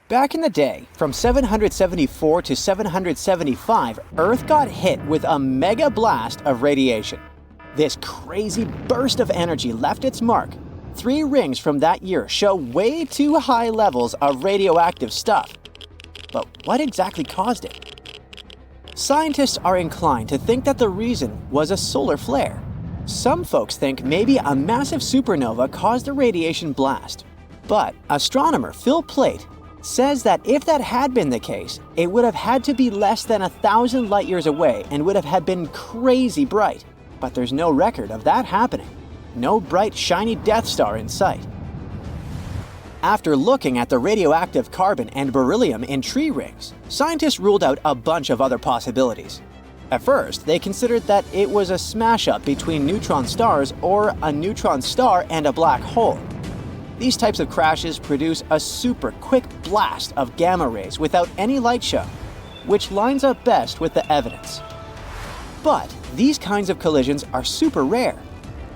Back in the day, from 774 to 775, Earth got hit with a mega blast of radiation. This crazy burst of energy left its mark. 3 rings from that year show way too high levels of radioactive stuff. But what exactly caused it? Scientists are inclined to think that the reason was a solar flare. Some folks think maybe a massive supernova caused the radiation blast. But astronomer Phil Plait says that if that had been the case, it would have had to be less than 1,000 light years away and would have had been crazy bright. But there's no record of that happening. No bright, shiny Death Star in sight. After looking at the radioactive carbon and beryllium in tree rings, scientists ruled out a bunch of other possibilities. At first, they considered that it was a smash-up between neutron stars or a neutron star and a black hole. These types of crashes produce a super quick blast of gamma rays without any light show, which lines up best with the evidence. But these kinds of collisions are super rare.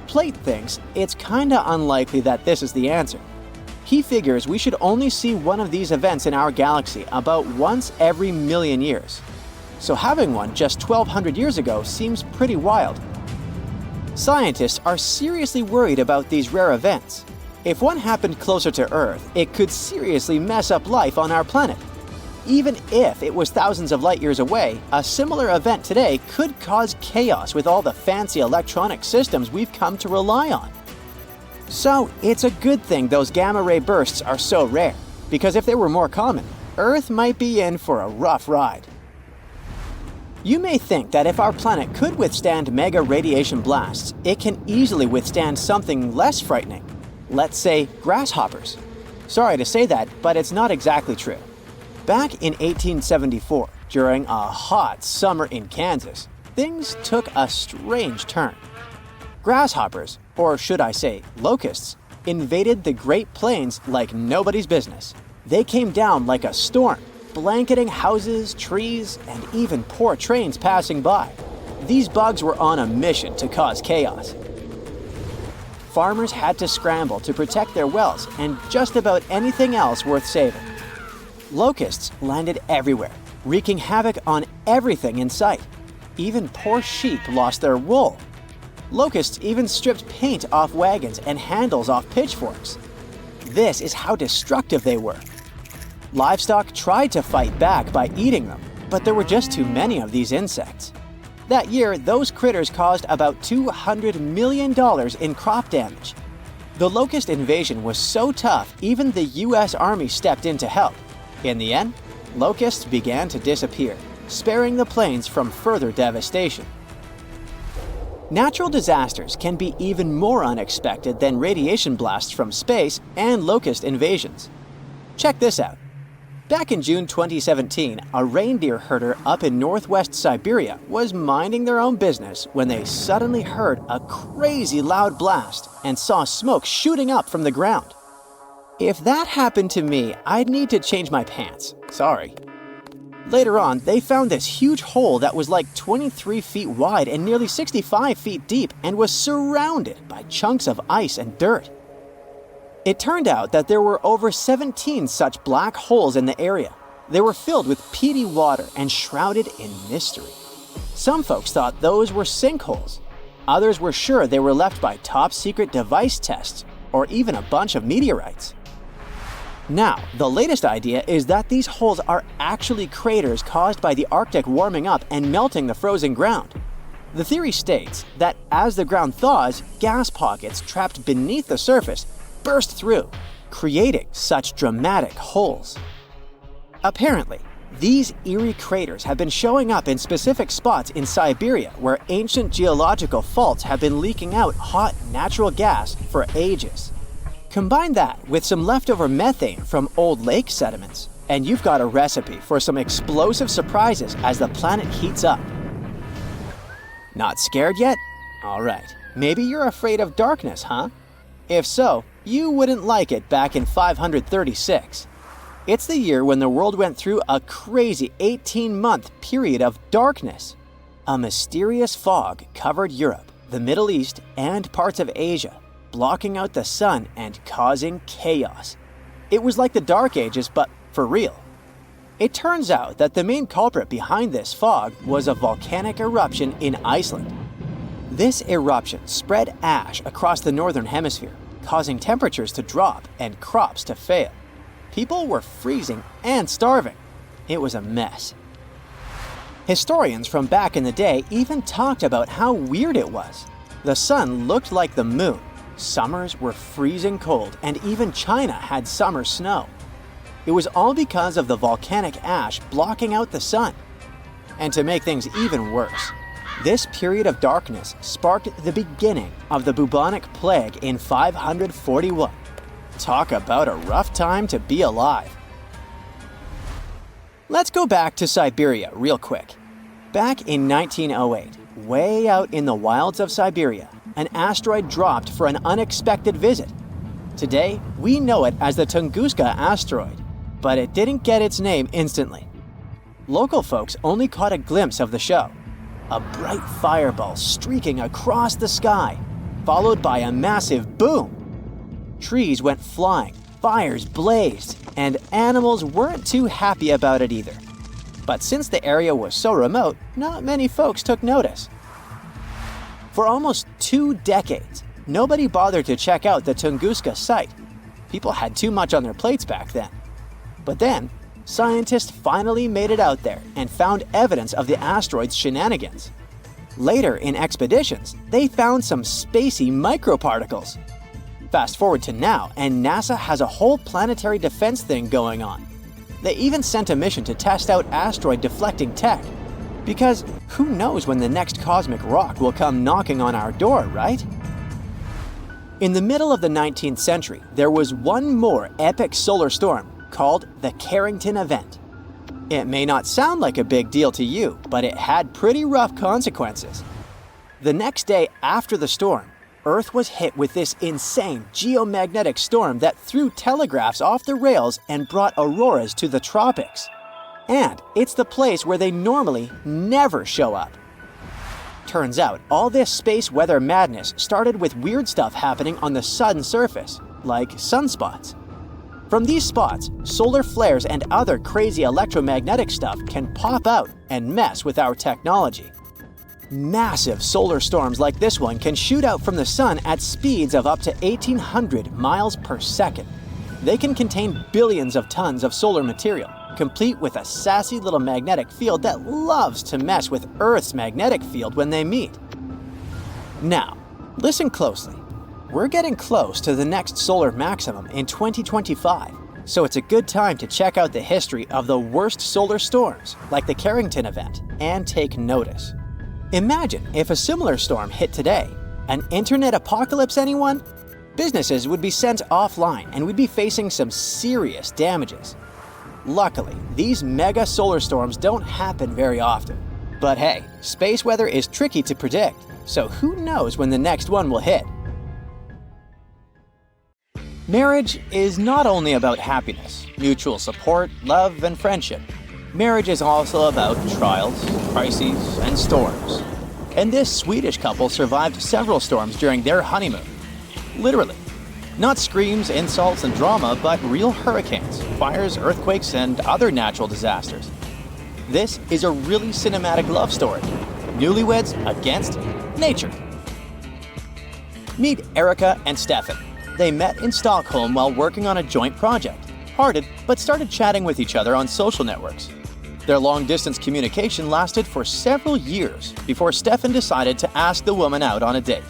Plait thinks it's kinda unlikely that this is the answer. He figures we should only see one of these events in our galaxy about once every million years. So having one just 1,200 years ago seems pretty wild. Scientists are seriously worried about these rare events. If one happened closer to Earth, it could seriously mess up life on our planet. Even if it was thousands of light years away, a similar event today could cause chaos with all the fancy electronic systems we've come to rely on. So it's a good thing those gamma ray bursts are so rare, because if they were more common, Earth might be in for a rough ride. You may think that if our planet could withstand mega radiation blasts, it can easily withstand something less frightening. Let's say grasshoppers. Sorry to say that, but it's not exactly true. Back in 1874, during a hot summer in Kansas, things took a strange turn. Grasshoppers, or should I say locusts, invaded the Great Plains like nobody's business. They came down like a storm, blanketing houses, trees, and even poor trains passing by. These bugs were on a mission to cause chaos. Farmers had to scramble to protect their wells and just about anything else worth saving. Locusts landed everywhere, wreaking havoc on everything in sight. Even poor sheep lost their wool. Locusts even stripped paint off wagons and handles off pitchforks. This is how destructive they were. Livestock tried to fight back by eating them, but there were just too many of these insects. That year, those critters caused about $200 million in crop damage. The locust invasion was so tough, even the US Army stepped in to help. In the end, locusts began to disappear, sparing the plains from further devastation. Natural disasters can be even more unexpected than radiation blasts from space and locust invasions. Check this out. Back in June 2017, a reindeer herder up in northwest Siberia was minding their own business when they suddenly heard a crazy loud blast and saw smoke shooting up from the ground. If that happened to me, I'd need to change my pants. Sorry. Later on, they found this huge hole that was like 23 feet wide and nearly 65 feet deep and was surrounded by chunks of ice and dirt. It turned out that there were over 17 such black holes in the area. They were filled with peaty water and shrouded in mystery. Some folks thought those were sinkholes. Others were sure they were left by top-secret device tests or even a bunch of meteorites. Now, the latest idea is that these holes are actually craters caused by the Arctic warming up and melting the frozen ground. The theory states that as the ground thaws, gas pockets trapped beneath the surface burst through, creating such dramatic holes. Apparently, these eerie craters have been showing up in specific spots in Siberia where ancient geological faults have been leaking out hot natural gas for ages. Combine that with some leftover methane from old lake sediments, and you've got a recipe for some explosive surprises as the planet heats up. Not scared yet? All right, maybe you're afraid of darkness, huh? If so, you wouldn't like it back in 536. It's the year when the world went through a crazy 18-month period of darkness. A mysterious fog covered Europe, the Middle East, and parts of Asia, blocking out the sun and causing chaos. It was like the Dark Ages, but For real. It turns out that the main culprit behind this fog was a volcanic eruption in Iceland. This eruption spread ash across the northern hemisphere, causing temperatures to drop and crops to fail. People were freezing and starving. It was a mess. Historians from back in the day even talked about how weird it was. The sun looked like the moon, summers were freezing cold, and even China had summer snow. It was all because of the volcanic ash blocking out the sun. And to make things even worse, this period of darkness sparked the beginning of the bubonic plague in 541. Talk about a rough time to be alive. Let's go back to Siberia real quick. Back in 1908, way out in the wilds of Siberia, an asteroid dropped for an unexpected visit. Today, we know it as the Tunguska asteroid, but it didn't get its name instantly. Local folks only caught a glimpse of the show. A bright fireball streaking across the sky, followed by a massive boom. Trees went flying, fires blazed, and animals weren't too happy about it either. But since the area was so remote, not many folks took notice. For almost 2 decades, nobody bothered to check out the Tunguska site. People had too much on their plates back then. But then, scientists finally made it out there and found evidence of the asteroid's shenanigans. Later in expeditions, they found some spacey microparticles. Fast forward to now, and NASA has a whole planetary defense thing going on. They even sent a mission to test out asteroid deflecting tech. Because who knows when the next cosmic rock will come knocking on our door, right? In the middle of the 19th century, there was one more epic solar storm called the Carrington event. It may not sound like a big deal to you, but it had pretty rough consequences. The next day after the storm, Earth was hit with this insane geomagnetic storm that threw telegraphs off the rails and brought auroras to the tropics. And it's the place where they normally never show up. Turns out, all this space weather madness started with weird stuff happening on the sun's surface, like sunspots. From these spots, solar flares and other crazy electromagnetic stuff can pop out and mess with our technology. Massive solar storms like this one can shoot out from the sun at speeds of up to 1,800 miles per second. They can contain billions of tons of solar material, complete with a sassy little magnetic field that loves to mess with Earth's magnetic field when they meet. Now, listen closely. We're getting close to the next solar maximum in 2025, so it's a good time to check out the history of the worst solar storms, like the Carrington event, and take notice. Imagine if a similar storm hit today. An internet apocalypse, anyone? Businesses would be sent offline and we'd be facing some serious damages. Luckily, these mega solar storms don't happen very often. But hey, space weather is tricky to predict, so who knows when the next one will hit? Marriage is not only about happiness, mutual support, love, and friendship. Marriage is also about trials, crises, and storms. And this Swedish couple survived several storms during their honeymoon. Literally. Not screams, insults, and drama, but real hurricanes, fires, earthquakes, and other natural disasters. This is a really cinematic love story. Newlyweds against nature. Meet Erica and Stefan. They met in Stockholm while working on a joint project, parted, but started chatting with each other on social networks. Their long-distance communication lasted for several years before Stefan decided to ask the woman out on a date.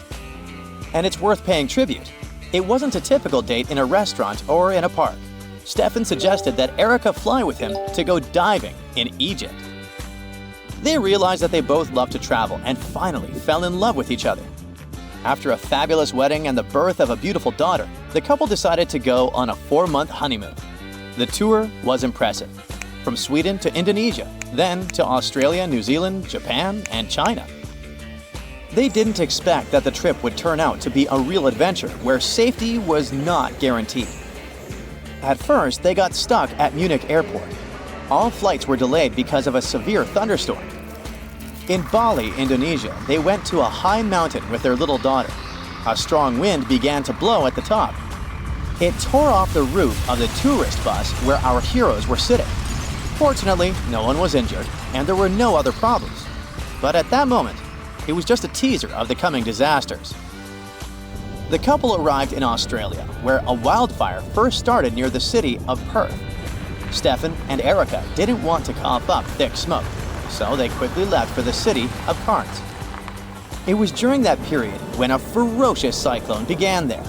And it's worth paying tribute. It wasn't a typical date in a restaurant or in a park. Stefan suggested that Erica fly with him to go diving in Egypt. They realized that they both loved to travel and finally fell in love with each other. After a fabulous wedding and the birth of a beautiful daughter, the couple decided to go on a 4-month honeymoon. The tour was impressive. From Sweden to Indonesia, then to Australia, New Zealand, Japan, and China. They didn't expect that the trip would turn out to be a real adventure where safety was not guaranteed. At first, they got stuck at Munich airport. All flights were delayed because of a severe thunderstorm. In Bali, Indonesia, they went to a high mountain with their little daughter. A strong wind began to blow at the top. It tore off the roof of the tourist bus where our heroes were sitting. Fortunately, no one was injured, and there were no other problems. But at that moment, it was just a teaser of the coming disasters. The couple arrived in Australia, where a wildfire first started near the city of Perth. Stefan and Erica didn't want to cough up thick smoke, so they quickly left for the city of Cairns. It was during that period when a ferocious cyclone began there.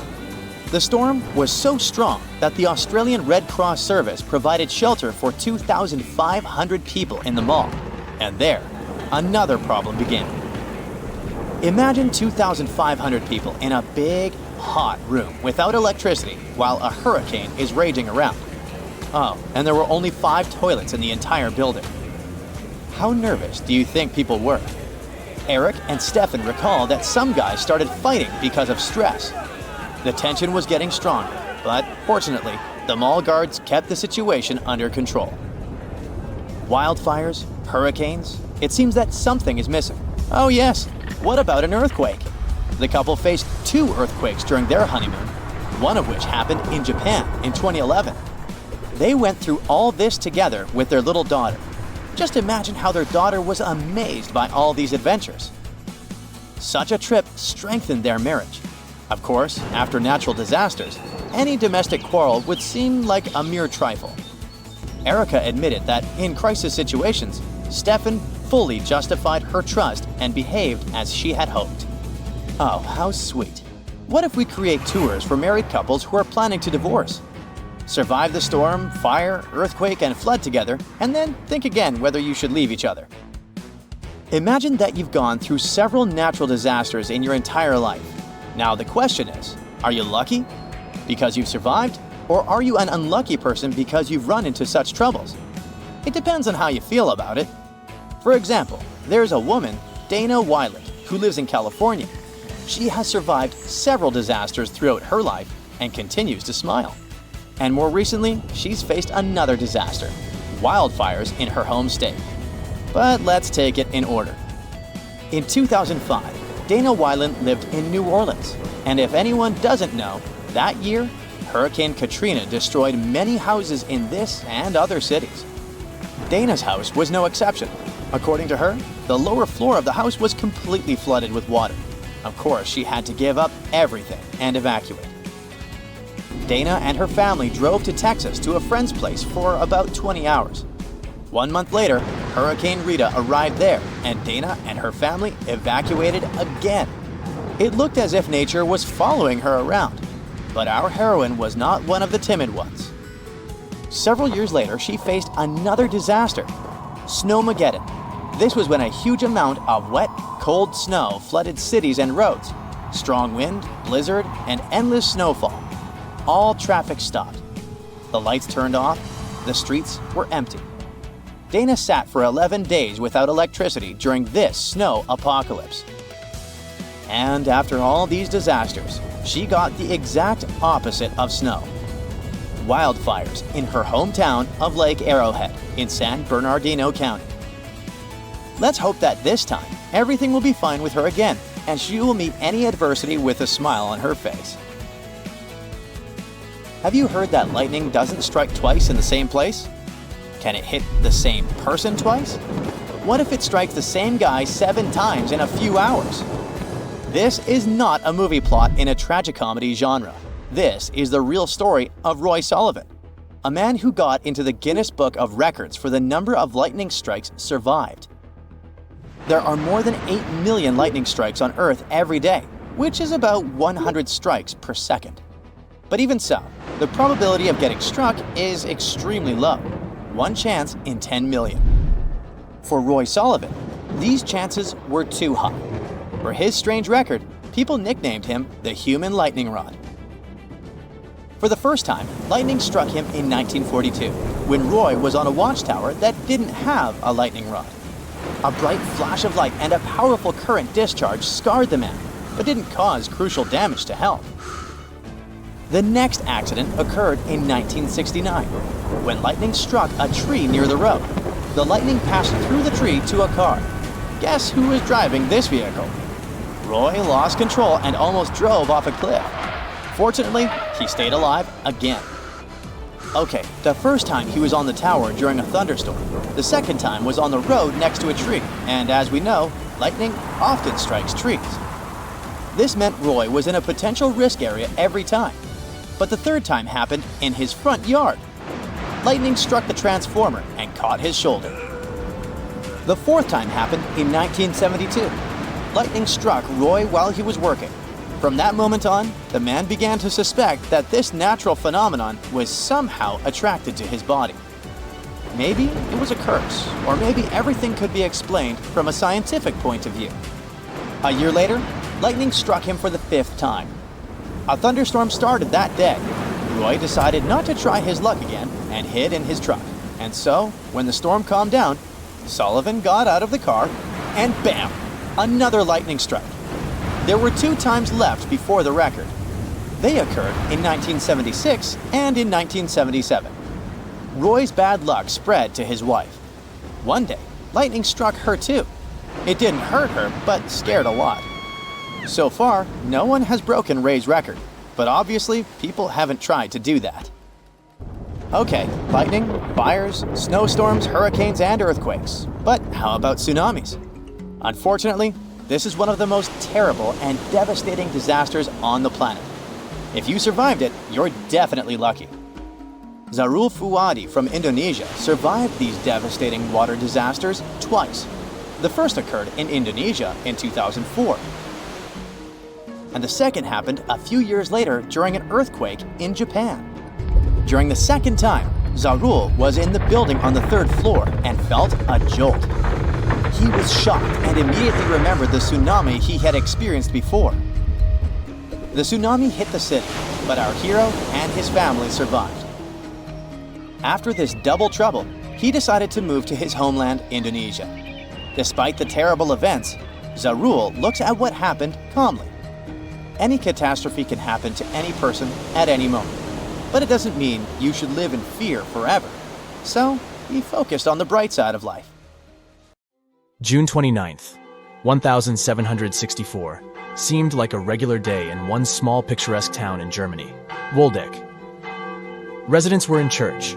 The storm was so strong that the Australian Red Cross Service provided shelter for 2,500 people in the mall. And there, another problem began. Imagine 2,500 people in a big, hot room without electricity while a hurricane is raging around. Oh, and there were only 5 toilets in the entire building. How nervous do you think people were? Eric and Stefan recall that some guys started fighting because of stress. The tension was getting stronger, but fortunately, the mall guards kept the situation under control. Wildfires, hurricanes, it seems that something is missing. Oh yes, what about an earthquake? The couple faced 2 earthquakes during their honeymoon, one of which happened in Japan in 2011. They went through all this together with their little daughter. Just imagine how their daughter was amazed by all these adventures. Such a trip strengthened their marriage. Of course, after natural disasters, any domestic quarrel would seem like a mere trifle. Erica admitted that in crisis situations, Stefan fully justified her trust and behaved as she had hoped. Oh, how sweet. What if we create tours for married couples who are planning to divorce? Survive the storm, fire, earthquake, and flood together, and then think again whether you should leave each other. Imagine that you've gone through several natural disasters in your entire life. Now the question is, are you lucky because you've survived, or are you an unlucky person because you've run into such troubles? It depends on how you feel about it. For example, there's a woman, Dana Weiland, who lives in California. She has survived several disasters throughout her life and continues to smile. And more recently, she's faced another disaster, wildfires in her home state. But let's take it in order. In 2005, Dana Weiland lived in New Orleans, and if anyone doesn't know, that year, Hurricane Katrina destroyed many houses in this and other cities. Dana's house was no exception. According to her, the lower floor of the house was completely flooded with water. Of course, she had to give up everything and evacuate. Dana and her family drove to Texas to a friend's place for about 20 hours. 1 month later, Hurricane Rita arrived there, and Dana and her family evacuated again. It looked as if nature was following her around, but our heroine was not one of the timid ones. Several years later, she faced another disaster, Snowmageddon. This was when a huge amount of wet, cold snow flooded cities and roads. Strong wind, blizzard, and endless snowfall. All traffic stopped. The lights turned off. The streets were empty. Dana sat for 11 days without electricity during this snow apocalypse. And after all these disasters, she got the exact opposite of snow. Wildfires in her hometown of Lake Arrowhead in San Bernardino County. Let's hope that this time, everything will be fine with her again, and she will meet any adversity with a smile on her face. Have you heard that lightning doesn't strike twice in the same place? Can it hit the same person twice? What if it strikes the same guy 7 times in a few hours? This is not a movie plot in a tragicomedy genre. This is the real story of Roy Sullivan, a man who got into the Guinness Book of Records for the number of lightning strikes survived. There are more than 8 million lightning strikes on Earth every day, which is about 100 strikes per second. But even so, the probability of getting struck is extremely low, 1 chance in 10 million. For Roy Sullivan, these chances were too high. For his strange record, people nicknamed him the Human Lightning Rod. For the first time, lightning struck him in 1942, when Roy was on a watchtower that didn't have a lightning rod. A bright flash of light and a powerful current discharge scarred the man, but didn't cause crucial damage to health. The next accident occurred in 1969, when lightning struck a tree near the road. The lightning passed through the tree to a car. Guess who was driving this vehicle? Roy lost control and almost drove off a cliff. Fortunately, he stayed alive again. Okay, the first time he was on the tower during a thunderstorm. The second time was on the road next to a tree, and as we know, lightning often strikes trees. This meant Roy was in a potential risk area every time. But the third time happened in his front yard. Lightning struck the transformer and caught his shoulder. The fourth time happened in 1972. Lightning struck Roy while he was working. From that moment on, the man began to suspect that this natural phenomenon was somehow attracted to his body. Maybe it was a curse, or maybe everything could be explained from a scientific point of view. A year later, lightning struck him for the fifth time. A thunderstorm started that day. Roy decided not to try his luck again and hid in his truck. And so, when the storm calmed down, Sullivan got out of the car and bam! Another lightning strike. There were 2 times left before the record. They occurred in 1976 and in 1977. Roy's bad luck spread to his wife. One day, lightning struck her too. It didn't hurt her, but scared a lot. So far, no one has broken Ray's record, but obviously, people haven't tried to do that. Okay, lightning, fires, snowstorms, hurricanes, and earthquakes. But how about tsunamis? Unfortunately, this is one of the most terrible and devastating disasters on the planet. If you survived it, you're definitely lucky. Zarul Fuadi from Indonesia survived these devastating water disasters twice. The first occurred in Indonesia in 2004. And the second happened a few years later during an earthquake in Japan. During the second time, Zarul was in the building on the 3rd floor and felt a jolt. He was shocked and immediately remembered the tsunami he had experienced before. The tsunami hit the city, but our hero and his family survived. After this double trouble, he decided to move to his homeland, Indonesia. Despite the terrible events, Zarul looks at what happened calmly. Any catastrophe can happen to any person at any moment, but it doesn't mean you should live in fear forever. So, he focused on the bright side of life. June 29th, 1764, seemed like a regular day in one small picturesque town in Germany, Waldeck. Residents were in church.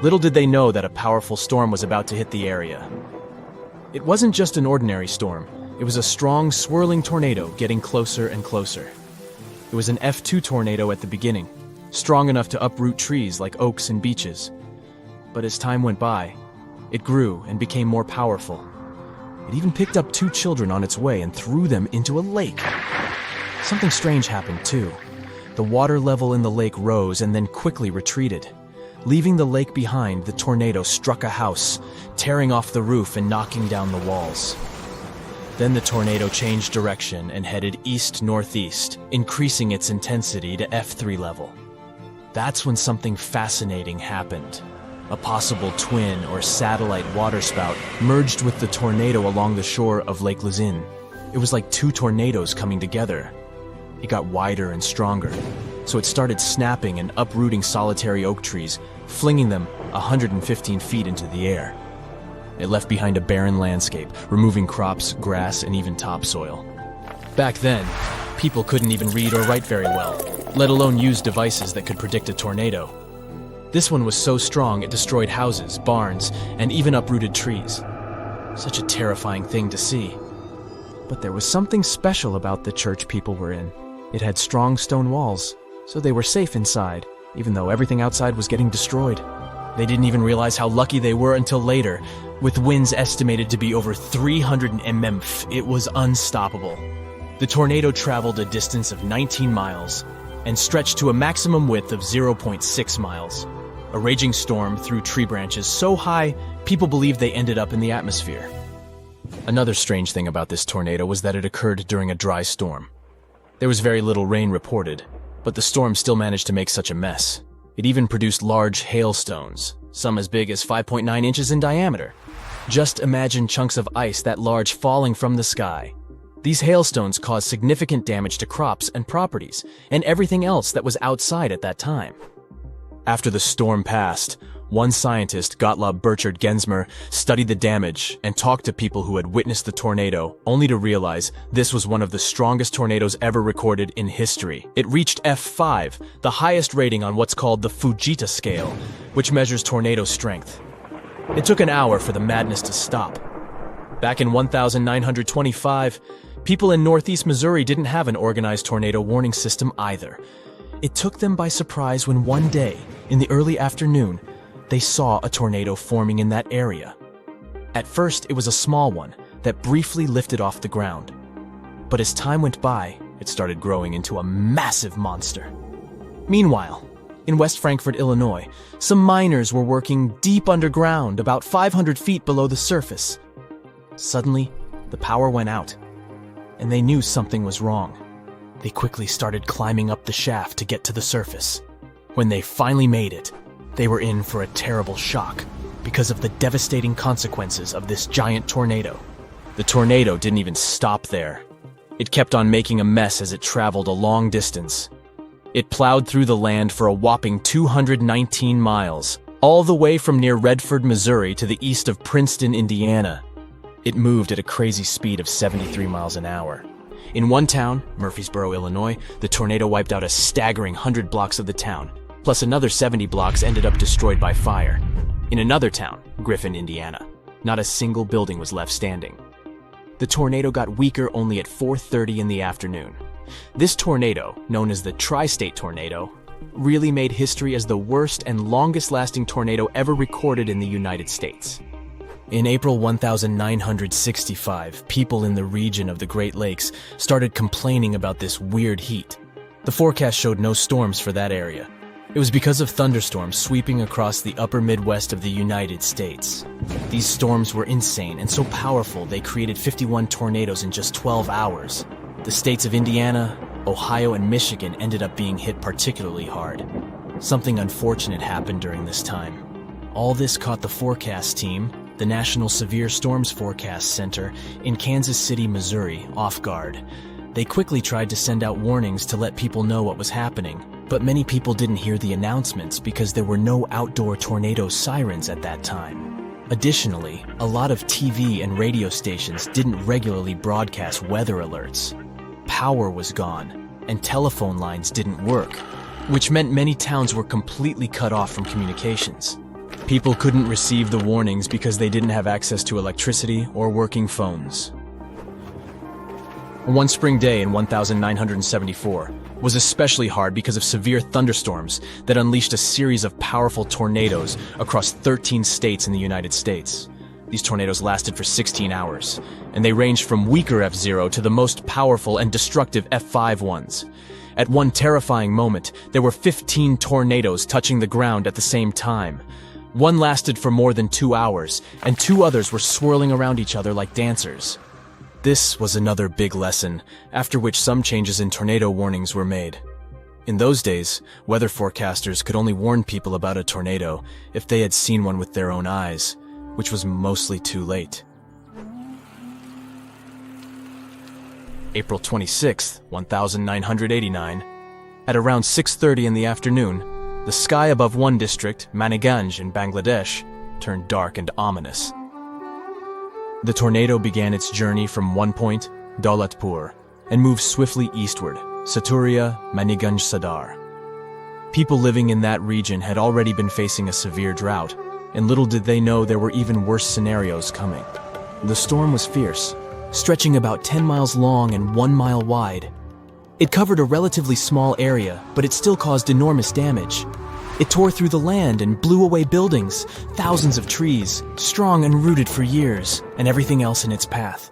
Little did they know that a powerful storm was about to hit the area. It wasn't just an ordinary storm. It was a strong, swirling tornado getting closer and closer. It was an F2 tornado at the beginning, strong enough to uproot trees like oaks and beeches. But as time went by, it grew and became more powerful. It even picked up 2 children on its way and threw them into a lake. Something strange happened too. The water level in the lake rose and then quickly retreated. Leaving the lake behind, the tornado struck a house, tearing off the roof and knocking down the walls. Then the tornado changed direction and headed east-northeast, increasing its intensity to F3 level. That's when something fascinating happened. A possible twin or satellite waterspout merged with the tornado along the shore of Lake Luzin. It was like 2 tornadoes coming together. It got wider and stronger, so it started snapping and uprooting solitary oak trees, flinging them 115 feet into the air. It left behind a barren landscape, removing crops, grass, and even topsoil. Back then, people couldn't even read or write very well, let alone use devices that could predict a tornado. This one was so strong it destroyed houses, barns, and even uprooted trees. Such a terrifying thing to see. But there was something special about the church people were in. It had strong stone walls, so they were safe inside, even though everything outside was getting destroyed. They didn't even realize how lucky they were until later. With winds estimated to be over 300 mm, it was unstoppable. The tornado traveled a distance of 19 miles and stretched to a maximum width of 0.6 miles. A raging storm threw tree branches so high, people believed they ended up in the atmosphere. Another strange thing about this tornado was that it occurred during a dry storm. There was very little rain reported, but the storm still managed to make such a mess. It even produced large hailstones, some as big as 5.9 inches in diameter. Just imagine chunks of ice that large falling from the sky. These hailstones caused significant damage to crops and properties, and everything else that was outside at that time. After the storm passed, One scientist, Gottlob Burchard Gensmer, studied the damage and talked to people who had witnessed the tornado, only to realize this was one of the strongest tornadoes ever recorded in history. It reached F5, the highest rating on what's called the Fujita scale, which measures tornado strength. It took an hour for the madness to stop. Back in 1925, people in northeast Missouri didn't have an organized tornado warning system either. It took them by surprise when one day, in the early afternoon, they saw a tornado forming in that area. At first, it was a small one that briefly lifted off the ground. But as time went by, it started growing into a massive monster. Meanwhile, in West Frankfort, Illinois, some miners were working deep underground, about 500 feet below the surface. Suddenly, the power went out, and they knew something was wrong. They quickly started climbing up the shaft to get to the surface. When they finally made it, they were in for a terrible shock because of the devastating consequences of this giant tornado. The tornado didn't even stop there. It kept on making a mess as it traveled a long distance. It plowed through the land for a whopping 219 miles, all the way from near Redford, Missouri to the east of Princeton, Indiana. It moved at a crazy speed of 73 miles an hour. In one town, Murfreesboro, Illinois, the tornado wiped out a staggering 100 blocks of the town, plus another 70 blocks ended up destroyed by fire. In another town, Griffin, Indiana, not a single building was left standing. The tornado got weaker only at 4:30 in the afternoon. This tornado, known as the Tri-State Tornado, really made history as the worst and longest-lasting tornado ever recorded in the United States. In April 1965, people in the region of the Great Lakes started complaining about this weird heat. The forecast showed no storms for that area. It was because of thunderstorms sweeping across the upper Midwest of the United States. These storms were insane and so powerful they created 51 tornadoes in just 12 hours. The states of Indiana, Ohio, and Michigan ended up being hit particularly hard. Something unfortunate happened during this time. All this caught the forecast team, the National Severe Storms Forecast Center in Kansas City, Missouri, off guard. They quickly tried to send out warnings to let people know what was happening, but many people didn't hear the announcements because there were no outdoor tornado sirens at that time. Additionally, a lot of TV and radio stations didn't regularly broadcast weather alerts. Power was gone, and telephone lines didn't work, which meant many towns were completely cut off from communications. People couldn't receive the warnings because they didn't have access to electricity or working phones. One spring day in 1974 was especially hard because of severe thunderstorms that unleashed a series of powerful tornadoes across 13 states in the United States. These tornadoes lasted for 16 hours, and they ranged from weaker F0 to the most powerful and destructive F5 ones. At one terrifying moment, there were 15 tornadoes touching the ground at the same time. One lasted for more than 2 hours, and two others were swirling around each other like dancers. This was another big lesson, after which some changes in tornado warnings were made. In those days, weather forecasters could only warn people about a tornado if they had seen one with their own eyes, which was mostly too late. April 26, 1989, at around 6:30 in the afternoon, the sky above one district, Maniganj in Bangladesh, turned dark and ominous. The tornado began its journey from one point, Daulatpur, and moved swiftly eastward, Saturia, Maniganj Sadar. People living in that region had already been facing a severe drought, and little did they know there were even worse scenarios coming. The storm was fierce, stretching about 10 miles long and 1 mile wide. It covered a relatively small area, but it still caused enormous damage. It tore through the land and blew away buildings, thousands of trees, strong and rooted for years, and everything else in its path.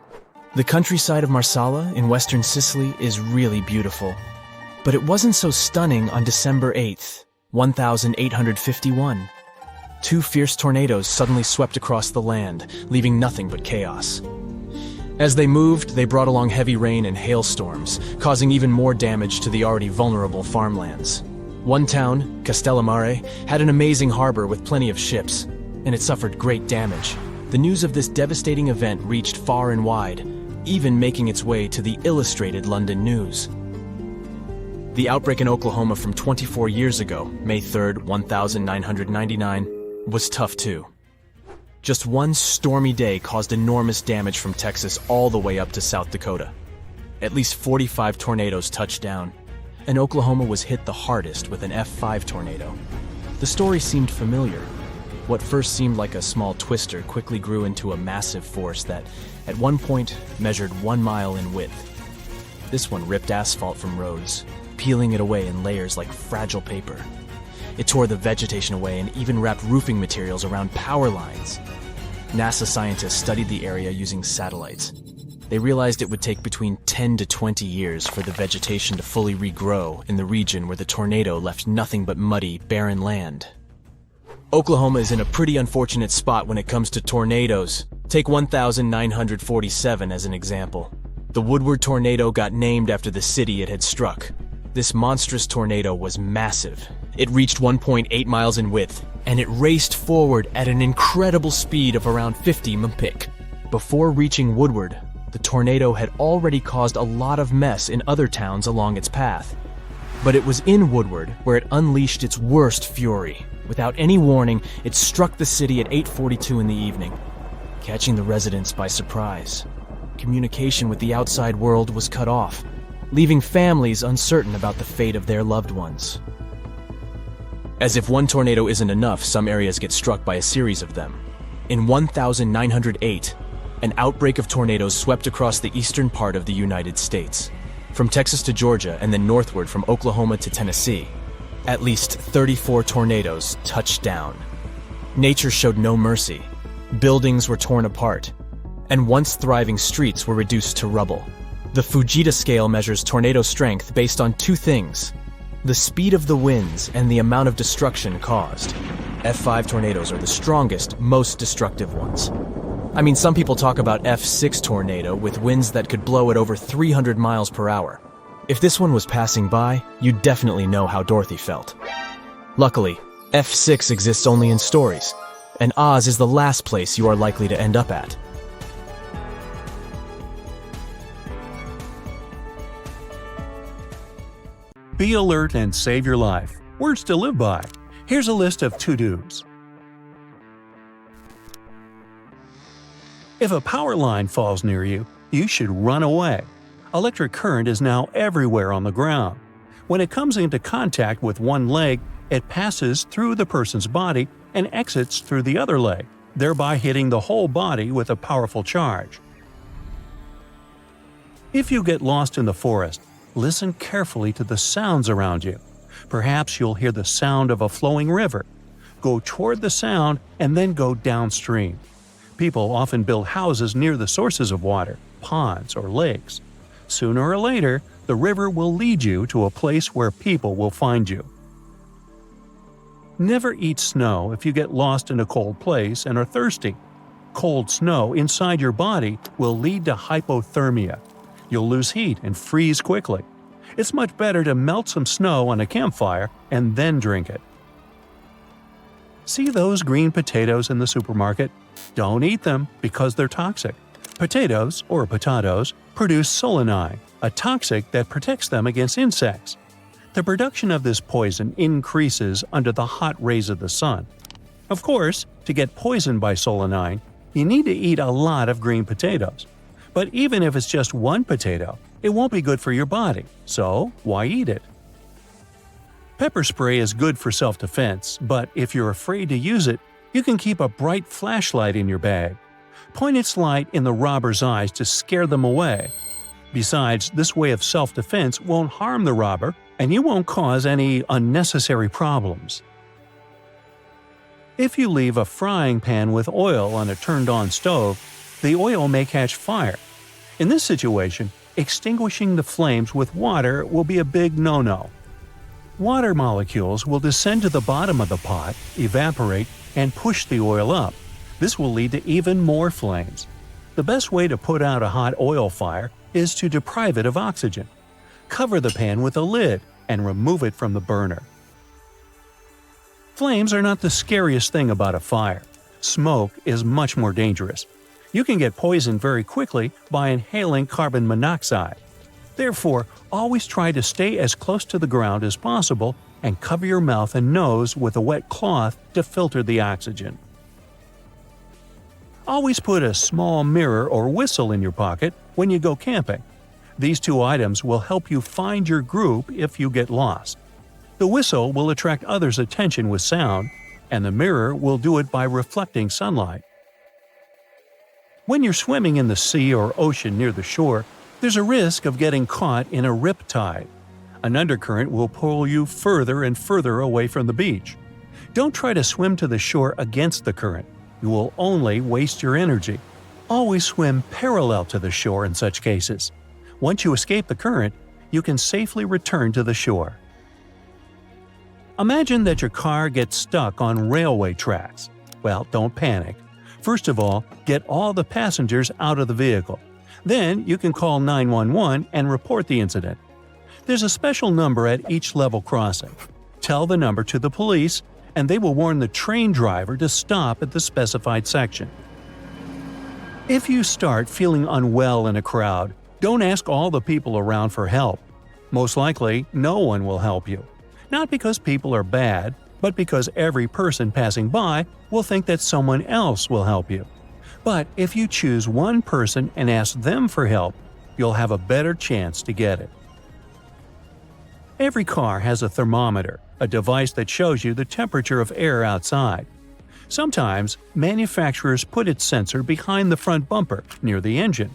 The countryside of Marsala in western Sicily is really beautiful, but it wasn't so stunning on December 8th, 1851. Two fierce tornadoes suddenly swept across the land, leaving nothing but chaos. As they moved, they brought along heavy rain and hailstorms, causing even more damage to the already vulnerable farmlands. One town, Castellammare, had an amazing harbor with plenty of ships, and it suffered great damage. The news of this devastating event reached far and wide, even making its way to the Illustrated London News. The outbreak in Oklahoma from 24 years ago, May 3rd, 1999, was tough too. Just one stormy day caused enormous damage from Texas all the way up to South Dakota. At least 45 tornadoes touched down, and Oklahoma was hit the hardest with an F5 tornado. The story seemed familiar. What first seemed like a small twister quickly grew into a massive force that, at one point, measured 1 mile in width. This one ripped asphalt from roads, peeling it away in layers like fragile paper. It tore the vegetation away and even wrapped roofing materials around power lines. NASA scientists studied the area using satellites. They realized it would take between 10 to 20 years for the vegetation to fully regrow in the region where the tornado left nothing but muddy, barren land. Oklahoma is in a pretty unfortunate spot when it comes to tornadoes. Take 1947 as an example. The Woodward tornado got named after the city it had struck. This monstrous tornado was massive. It reached 1.8 miles in width, and it raced forward at an incredible speed of around 50 mph. Before reaching Woodward, the tornado had already caused a lot of mess in other towns along its path. But it was in Woodward where it unleashed its worst fury. Without any warning, it struck the city at 8:42 in the evening, catching the residents by surprise. Communication with the outside world was cut off, leaving families uncertain about the fate of their loved ones. As if one tornado isn't enough, some areas get struck by a series of them. In 1908, an outbreak of tornadoes swept across the eastern part of the United States, from Texas to Georgia and then northward from Oklahoma to Tennessee. At least 34 tornadoes touched down. Nature showed no mercy. Buildings were torn apart, and once thriving streets were reduced to rubble. The Fujita scale measures tornado strength based on two things: the speed of the winds and the amount of destruction caused. F5 tornadoes are the strongest, most destructive ones. I mean, some people talk about F6 tornado with winds that could blow at over 300 miles per hour. If this one was passing by, you'd definitely know how Dorothy felt. Luckily, F6 exists only in stories, and Oz is the last place you are likely to end up at. Be alert and save your life. Words to live by. Here's a list of to-dos. If a power line falls near you, you should run away. Electric current is now everywhere on the ground. When it comes into contact with one leg, it passes through the person's body and exits through the other leg, thereby hitting the whole body with a powerful charge. If you get lost in the forest, listen carefully to the sounds around you. Perhaps you'll hear the sound of a flowing river. Go toward the sound and then go downstream. People often build houses near the sources of water, ponds or lakes. Sooner or later, the river will lead you to a place where people will find you. Never eat snow if you get lost in a cold place and are thirsty. Cold snow inside your body will lead to hypothermia. You'll lose heat and freeze quickly. It's much better to melt some snow on a campfire and then drink it. See those green potatoes in the supermarket? Don't eat them because they're toxic. Potatoes, or potatoes, produce solanine, a toxic that protects them against insects. The production of this poison increases under the hot rays of the sun. Of course, to get poisoned by solanine, you need to eat a lot of green potatoes. But even if it's just one potato, it won't be good for your body, so why eat it? Pepper spray is good for self-defense, but if you're afraid to use it, you can keep a bright flashlight in your bag. Point its light in the robber's eyes to scare them away. Besides, this way of self-defense won't harm the robber, and you won't cause any unnecessary problems. If you leave a frying pan with oil on a turned-on stove, the oil may catch fire. In this situation, extinguishing the flames with water will be a big no-no. Water molecules will descend to the bottom of the pot, evaporate, and push the oil up. This will lead to even more flames. The best way to put out a hot oil fire is to deprive it of oxygen. Cover the pan with a lid and remove it from the burner. Flames are not the scariest thing about a fire. Smoke is much more dangerous. You can get poisoned very quickly by inhaling carbon monoxide. Therefore, always try to stay as close to the ground as possible and cover your mouth and nose with a wet cloth to filter the oxygen. Always put a small mirror or whistle in your pocket when you go camping. These two items will help you find your group if you get lost. The whistle will attract others' attention with sound, and the mirror will do it by reflecting sunlight. When you're swimming in the sea or ocean near the shore, there's a risk of getting caught in a rip tide. An undercurrent will pull you further and further away from the beach. Don't try to swim to the shore against the current. You will only waste your energy. Always swim parallel to the shore in such cases. Once you escape the current, you can safely return to the shore. Imagine that your car gets stuck on railway tracks. Well, don't panic. First of all, get all the passengers out of the vehicle. Then you can call 911 and report the incident. There's a special number at each level crossing. Tell the number to the police, and they will warn the train driver to stop at the specified section. If you start feeling unwell in a crowd, don't ask all the people around for help. Most likely, no one will help you. Not because people are bad, but because every person passing by will think that someone else will help you. But if you choose one person and ask them for help, you'll have a better chance to get it. Every car has a thermometer, a device that shows you the temperature of air outside. Sometimes, manufacturers put its sensor behind the front bumper, near the engine.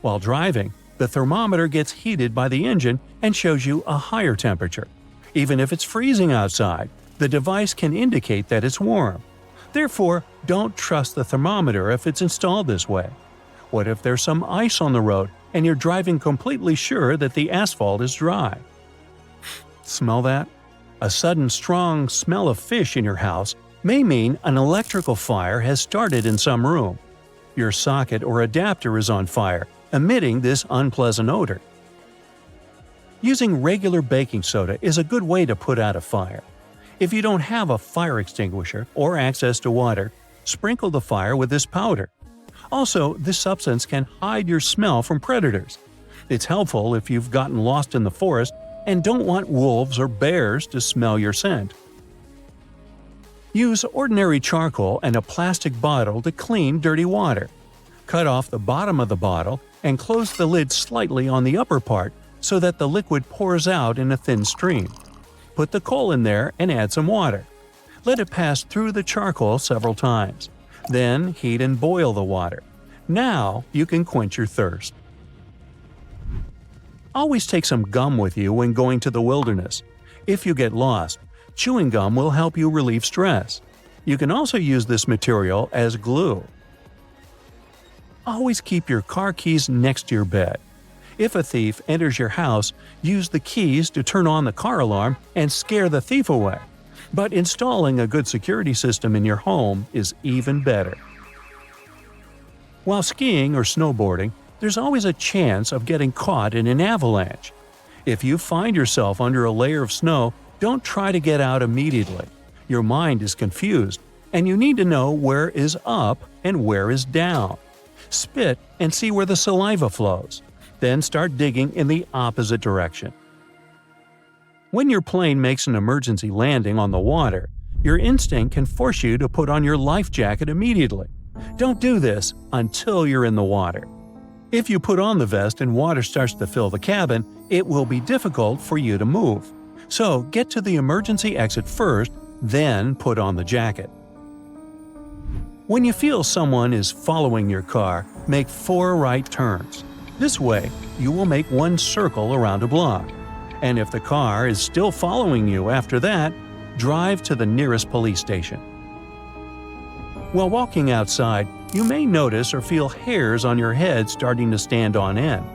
While driving, the thermometer gets heated by the engine and shows you a higher temperature. Even if it's freezing outside, the device can indicate that it's warm. Therefore, don't trust the thermometer if it's installed this way. What if there's some ice on the road and you're driving completely sure that the asphalt is dry? Smell that? A sudden strong smell of fish in your house may mean an electrical fire has started in some room. Your socket or adapter is on fire, emitting this unpleasant odor. Using regular baking soda is a good way to put out a fire. If you don't have a fire extinguisher or access to water, sprinkle the fire with this powder. Also, this substance can hide your smell from predators. It's helpful if you've gotten lost in the forest and don't want wolves or bears to smell your scent. Use ordinary charcoal and a plastic bottle to clean dirty water. Cut off the bottom of the bottle and close the lid slightly on the upper part so that the liquid pours out in a thin stream. Put the coal in there and add some water. Let it pass through the charcoal several times. Then heat and boil the water. Now you can quench your thirst. Always take some gum with you when going to the wilderness. If you get lost, chewing gum will help you relieve stress. You can also use this material as glue. Always keep your car keys next to your bed. If a thief enters your house, use the keys to turn on the car alarm and scare the thief away. But installing a good security system in your home is even better. While skiing or snowboarding, there's always a chance of getting caught in an avalanche. If you find yourself under a layer of snow, don't try to get out immediately. Your mind is confused, and you need to know where is up and where is down. Spit and see where the saliva flows. Then start digging in the opposite direction. When your plane makes an emergency landing on the water, your instinct can force you to put on your life jacket immediately. Don't do this until you're in the water. If you put on the vest and water starts to fill the cabin, it will be difficult for you to move. So get to the emergency exit first, then put on the jacket. When you feel someone is following your car, make 4 right turns. This way, you will make 1 circle around a block. And if the car is still following you after that, drive to the nearest police station. While walking outside, you may notice or feel hairs on your head starting to stand on end.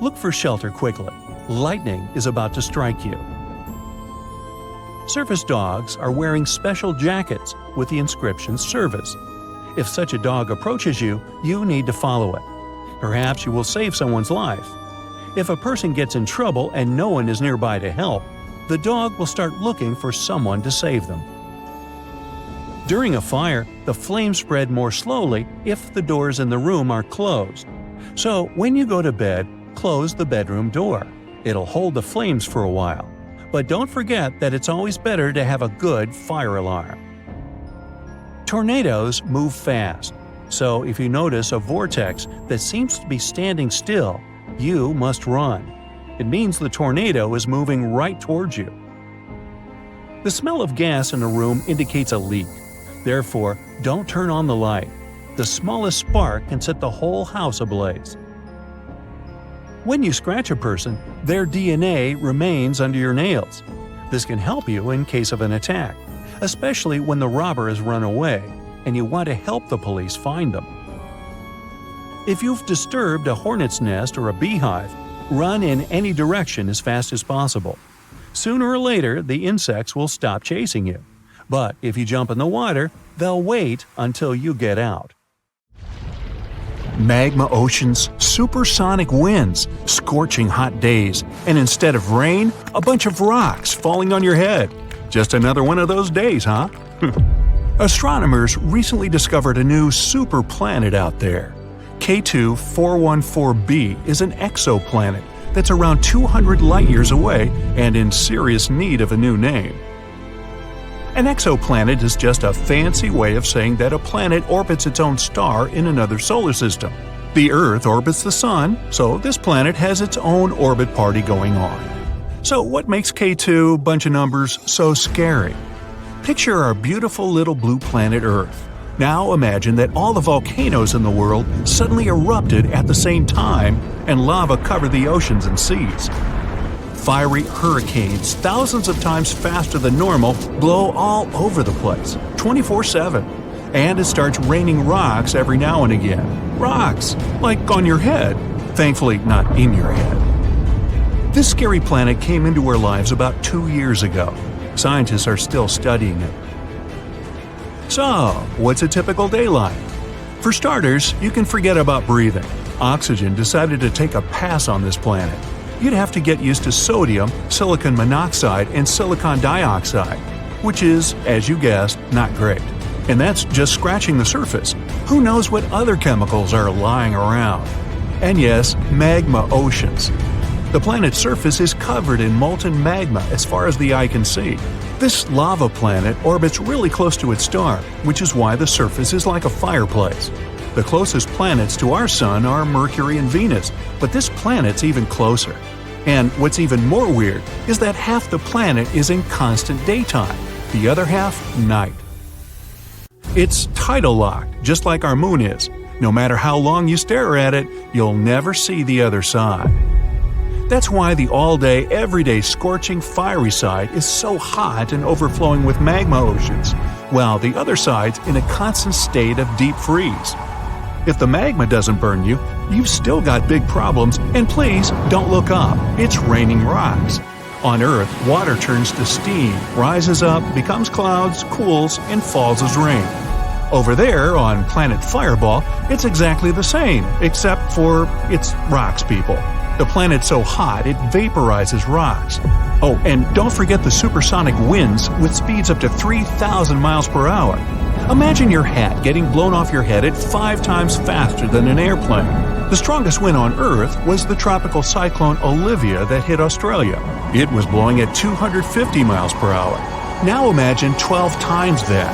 Look for shelter quickly. Lightning is about to strike you. Service dogs are wearing special jackets with the inscription "Service." If such a dog approaches you, you need to follow it. Perhaps you will save someone's life. If a person gets in trouble and no one is nearby to help, the dog will start looking for someone to save them. During a fire, the flames spread more slowly if the doors in the room are closed. So when you go to bed, close the bedroom door. It'll hold the flames for a while. But don't forget that it's always better to have a good fire alarm. Tornadoes move fast, so if you notice a vortex that seems to be standing still, you must run. It means the tornado is moving right towards you. The smell of gas in a room indicates a leak. Therefore, don't turn on the light. The smallest spark can set the whole house ablaze. When you scratch a person, their DNA remains under your nails. This can help you in case of an attack, especially when the robber has run away and you want to help the police find them. If you've disturbed a hornet's nest or a beehive, run in any direction as fast as possible. Sooner or later, the insects will stop chasing you. But if you jump in the water, they'll wait until you get out. Magma oceans, supersonic winds, scorching hot days, and instead of rain, a bunch of rocks falling on your head. Just another one of those days, huh? Astronomers recently discovered a new superplanet out there. K2 414b is an exoplanet that's around 200 light-years away and in serious need of a new name. An exoplanet is just a fancy way of saying that a planet orbits its own star in another solar system. The Earth orbits the Sun, so this planet has its own orbit party going on. So what makes K2, bunch of numbers, so scary? Picture our beautiful little blue planet Earth. Now imagine that all the volcanoes in the world suddenly erupted at the same time and lava covered the oceans and seas. Fiery hurricanes, thousands of times faster than normal, blow all over the place, 24/7. And it starts raining rocks every now and again. Rocks, like on your head. Thankfully, not in your head. This scary planet came into our lives about 2 years ago. Scientists are still studying it. So, what's a typical day like? For starters, you can forget about breathing. Oxygen decided to take a pass on this planet. You'd have to get used to sodium, silicon monoxide, and silicon dioxide, which is, as you guessed, not great. And that's just scratching the surface. Who knows what other chemicals are lying around? And yes, magma oceans. The planet's surface is covered in molten magma as far as the eye can see. This lava planet orbits really close to its star, which is why the surface is like a fireplace. The closest planets to our Sun are Mercury and Venus, but this planet's even closer. And what's even more weird is that half the planet is in constant daytime, the other half night. It's tidal locked, just like our moon is. No matter how long you stare at it, you'll never see the other side. That's why the all-day, everyday scorching fiery side is so hot and overflowing with magma oceans, while the other side's in a constant state of deep freeze. If the magma doesn't burn you, you've still got big problems, and please don't look up, it's raining rocks. On Earth, water turns to steam, rises up, becomes clouds, cools, and falls as rain. Over there, on planet Fireball, it's exactly the same, except for it's rocks, people. The planet's so hot, it vaporizes rocks. Oh, and don't forget the supersonic winds with speeds up to 3,000 miles per hour. Imagine your hat getting blown off your head at 5 times faster than an airplane. The strongest wind on Earth was the tropical cyclone Olivia that hit Australia. It was blowing at 250 miles per hour. Now imagine 12 times that.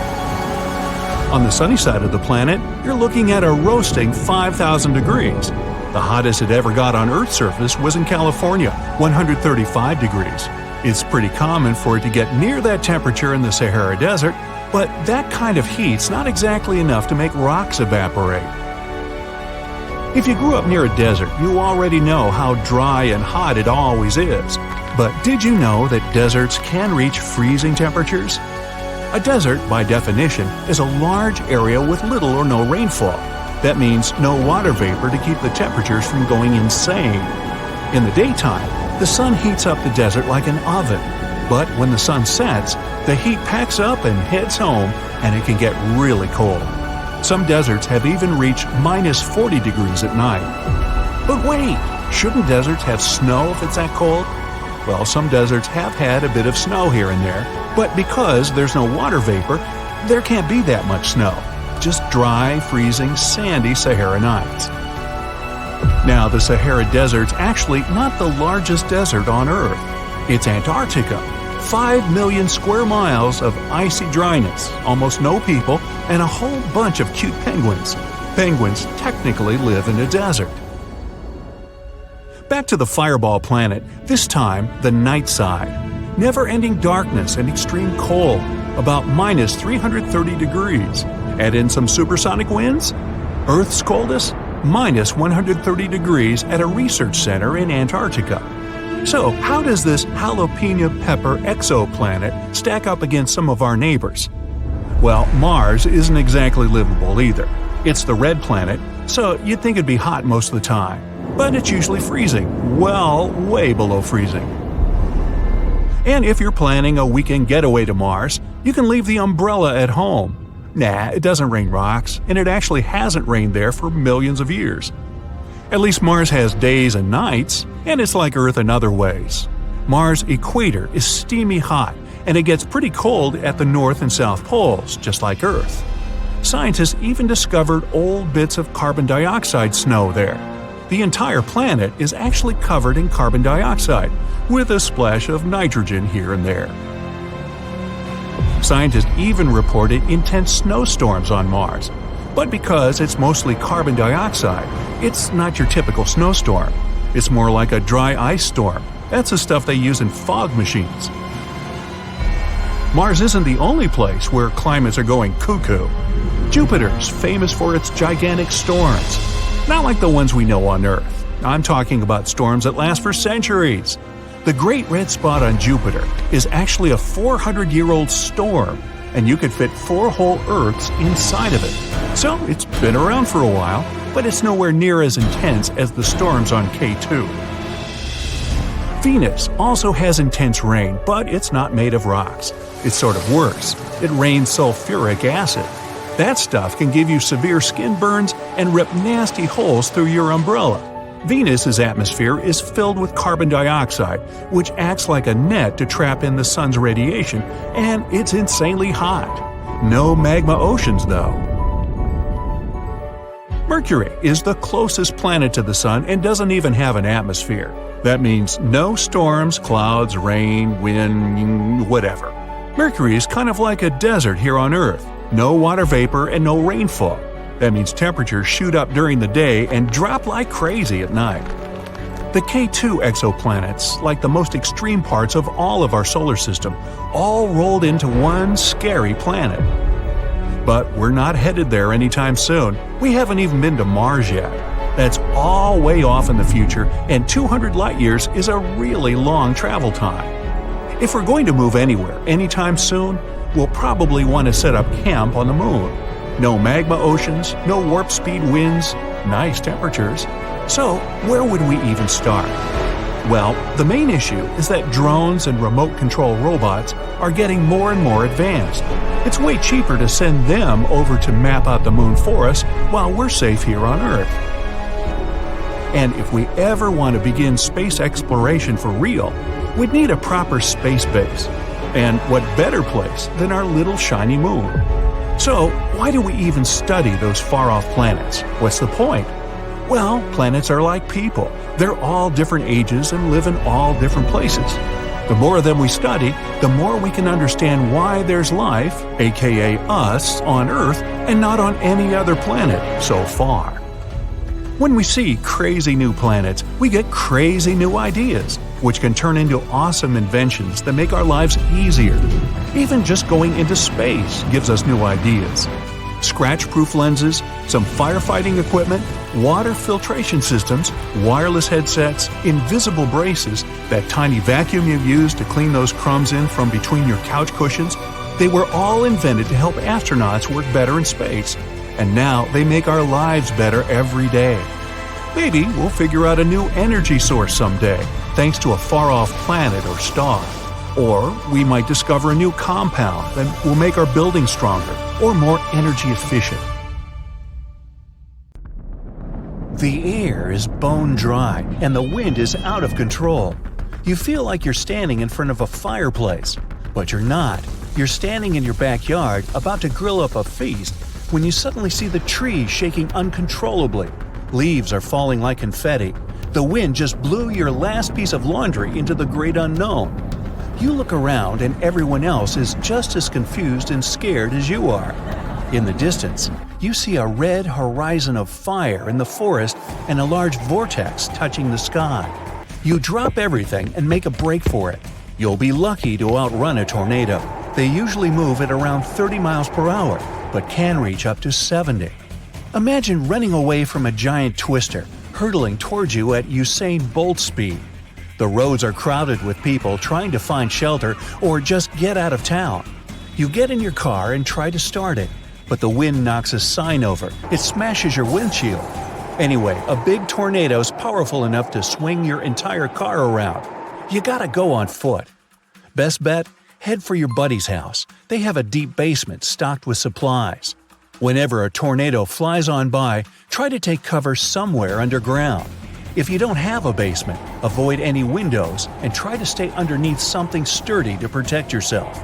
On the sunny side of the planet, you're looking at a roasting 5,000 degrees. The hottest it ever got on Earth's surface was in California, 135 degrees. It's pretty common for it to get near that temperature in the Sahara Desert, but that kind of heat's not exactly enough to make rocks evaporate. If you grew up near a desert, you already know how dry and hot it always is. But did you know that deserts can reach freezing temperatures? A desert, by definition, is a large area with little or no rainfall. That means no water vapor to keep the temperatures from going insane. In the daytime, the sun heats up the desert like an oven. But when the sun sets, the heat packs up and heads home, and it can get really cold. Some deserts have even reached minus 40 degrees at night. But wait, shouldn't deserts have snow if it's that cold? Well, some deserts have had a bit of snow here and there, but because there's no water vapor, there can't be that much snow. Just dry, freezing, sandy Sahara nights. Now, the Sahara Desert's actually not the largest desert on Earth. It's Antarctica. 5 million square miles of icy dryness, almost no people, and a whole bunch of cute penguins. Penguins technically live in a desert. Back to the Fireball planet, this time the night side. Never-ending darkness and extreme cold, about minus 330 degrees. Add in some supersonic winds? Earth's coldest? Minus 130 degrees at a research center in Antarctica. So, how does this jalapeno pepper exoplanet stack up against some of our neighbors? Well, Mars isn't exactly livable either. It's the red planet, so you'd think it'd be hot most of the time. But it's usually freezing, well, way below freezing. And if you're planning a weekend getaway to Mars, you can leave the umbrella at home. Nah, it doesn't rain rocks, and it actually hasn't rained there for millions of years. At least Mars has days and nights, and it's like Earth in other ways. Mars' equator is steamy hot, and it gets pretty cold at the north and south poles, just like Earth. Scientists even discovered old bits of carbon dioxide snow there. The entire planet is actually covered in carbon dioxide, with a splash of nitrogen here and there. Scientists even reported intense snowstorms on Mars. But because it's mostly carbon dioxide, it's not your typical snowstorm. It's more like a dry ice storm. That's the stuff they use in fog machines. Mars isn't the only place where climates are going cuckoo. Jupiter's famous for its gigantic storms. Not like the ones we know on Earth. I'm talking about storms that last for centuries. The Great Red Spot on Jupiter is actually a 400-year-old storm, and you could fit 4 whole Earths inside of it. So it's been around for a while, but it's nowhere near as intense as the storms on K2. Venus also has intense rain, but it's not made of rocks. It's sort of worse. It rains sulfuric acid. That stuff can give you severe skin burns and rip nasty holes through your umbrella. Venus's atmosphere is filled with carbon dioxide, which acts like a net to trap in the sun's radiation, and it's insanely hot. No magma oceans, though. Mercury is the closest planet to the sun and doesn't even have an atmosphere. That means no storms, clouds, rain, wind, whatever. Mercury is kind of like a desert here on Earth. No water vapor and no rainfall. That means temperatures shoot up during the day and drop like crazy at night. The K2 exoplanets, like the most extreme parts of all of our solar system, all rolled into one scary planet. But we're not headed there anytime soon. We haven't even been to Mars yet. That's all way off in the future, and 200 light years is a really long travel time. If we're going to move anywhere anytime soon, we'll probably want to set up camp on the moon. No magma oceans, no warp speed winds, nice temperatures. So, where would we even start? Well, the main issue is that drones and remote control robots are getting more and more advanced. It's way cheaper to send them over to map out the moon for us while we're safe here on Earth. And if we ever want to begin space exploration for real, we'd need a proper space base. And what better place than our little shiny moon? So, why do we even study those far-off planets? What's the point? Well, planets are like people. They're all different ages and live in all different places. The more of them we study, the more we can understand why there's life, aka us, on Earth and not on any other planet so far. When we see crazy new planets, we get crazy new ideas, which can turn into awesome inventions that make our lives easier. Even just going into space gives us new ideas. Scratch-proof lenses, some firefighting equipment, water filtration systems, wireless headsets, invisible braces, that tiny vacuum you use to clean those crumbs in from between your couch cushions, they were all invented to help astronauts work better in space. And now they make our lives better every day. Maybe we'll figure out a new energy source someday, thanks to a far-off planet or star. Or we might discover a new compound that will make our buildings stronger or more energy efficient. The air is bone dry and the wind is out of control. You feel like you're standing in front of a fireplace, but you're not. You're standing in your backyard about to grill up a feast when you suddenly see the trees shaking uncontrollably. Leaves are falling like confetti. The wind just blew your last piece of laundry into the great unknown. You look around and everyone else is just as confused and scared as you are. In the distance, you see a red horizon of fire in the forest and a large vortex touching the sky. You drop everything and make a break for it. You'll be lucky to outrun a tornado. They usually move at around 30 miles per hour, but can reach up to 70. Imagine running away from a giant twister, hurtling towards you at Usain Bolt speed. The roads are crowded with people trying to find shelter or just get out of town. You get in your car and try to start it, but the wind knocks a sign over. It smashes your windshield. Anyway, a big tornado is powerful enough to swing your entire car around. You gotta go on foot. Best bet? Head for your buddy's house. They have a deep basement stocked with supplies. Whenever a tornado flies on by, try to take cover somewhere underground. If you don't have a basement, avoid any windows and try to stay underneath something sturdy to protect yourself.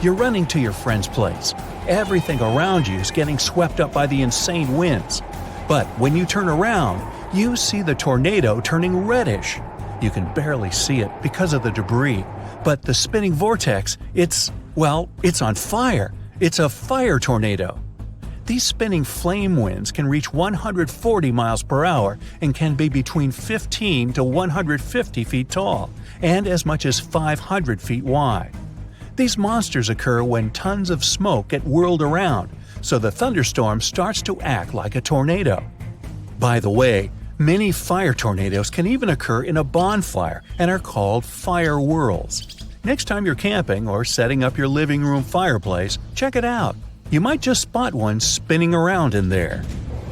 You're running to your friend's place. Everything around you is getting swept up by the insane winds. But when you turn around, you see the tornado turning reddish. You can barely see it because of the debris, but the spinning vortex, it's on fire. It's a fire tornado. These spinning flame winds can reach 140 miles per hour and can be between 15 to 150 feet tall and as much as 500 feet wide. These monsters occur when tons of smoke get whirled around, so the thunderstorm starts to act like a tornado. By the way, many fire tornadoes can even occur in a bonfire and are called fire whirls. Next time you're camping or setting up your living room fireplace, check it out. You might just spot one spinning around in there.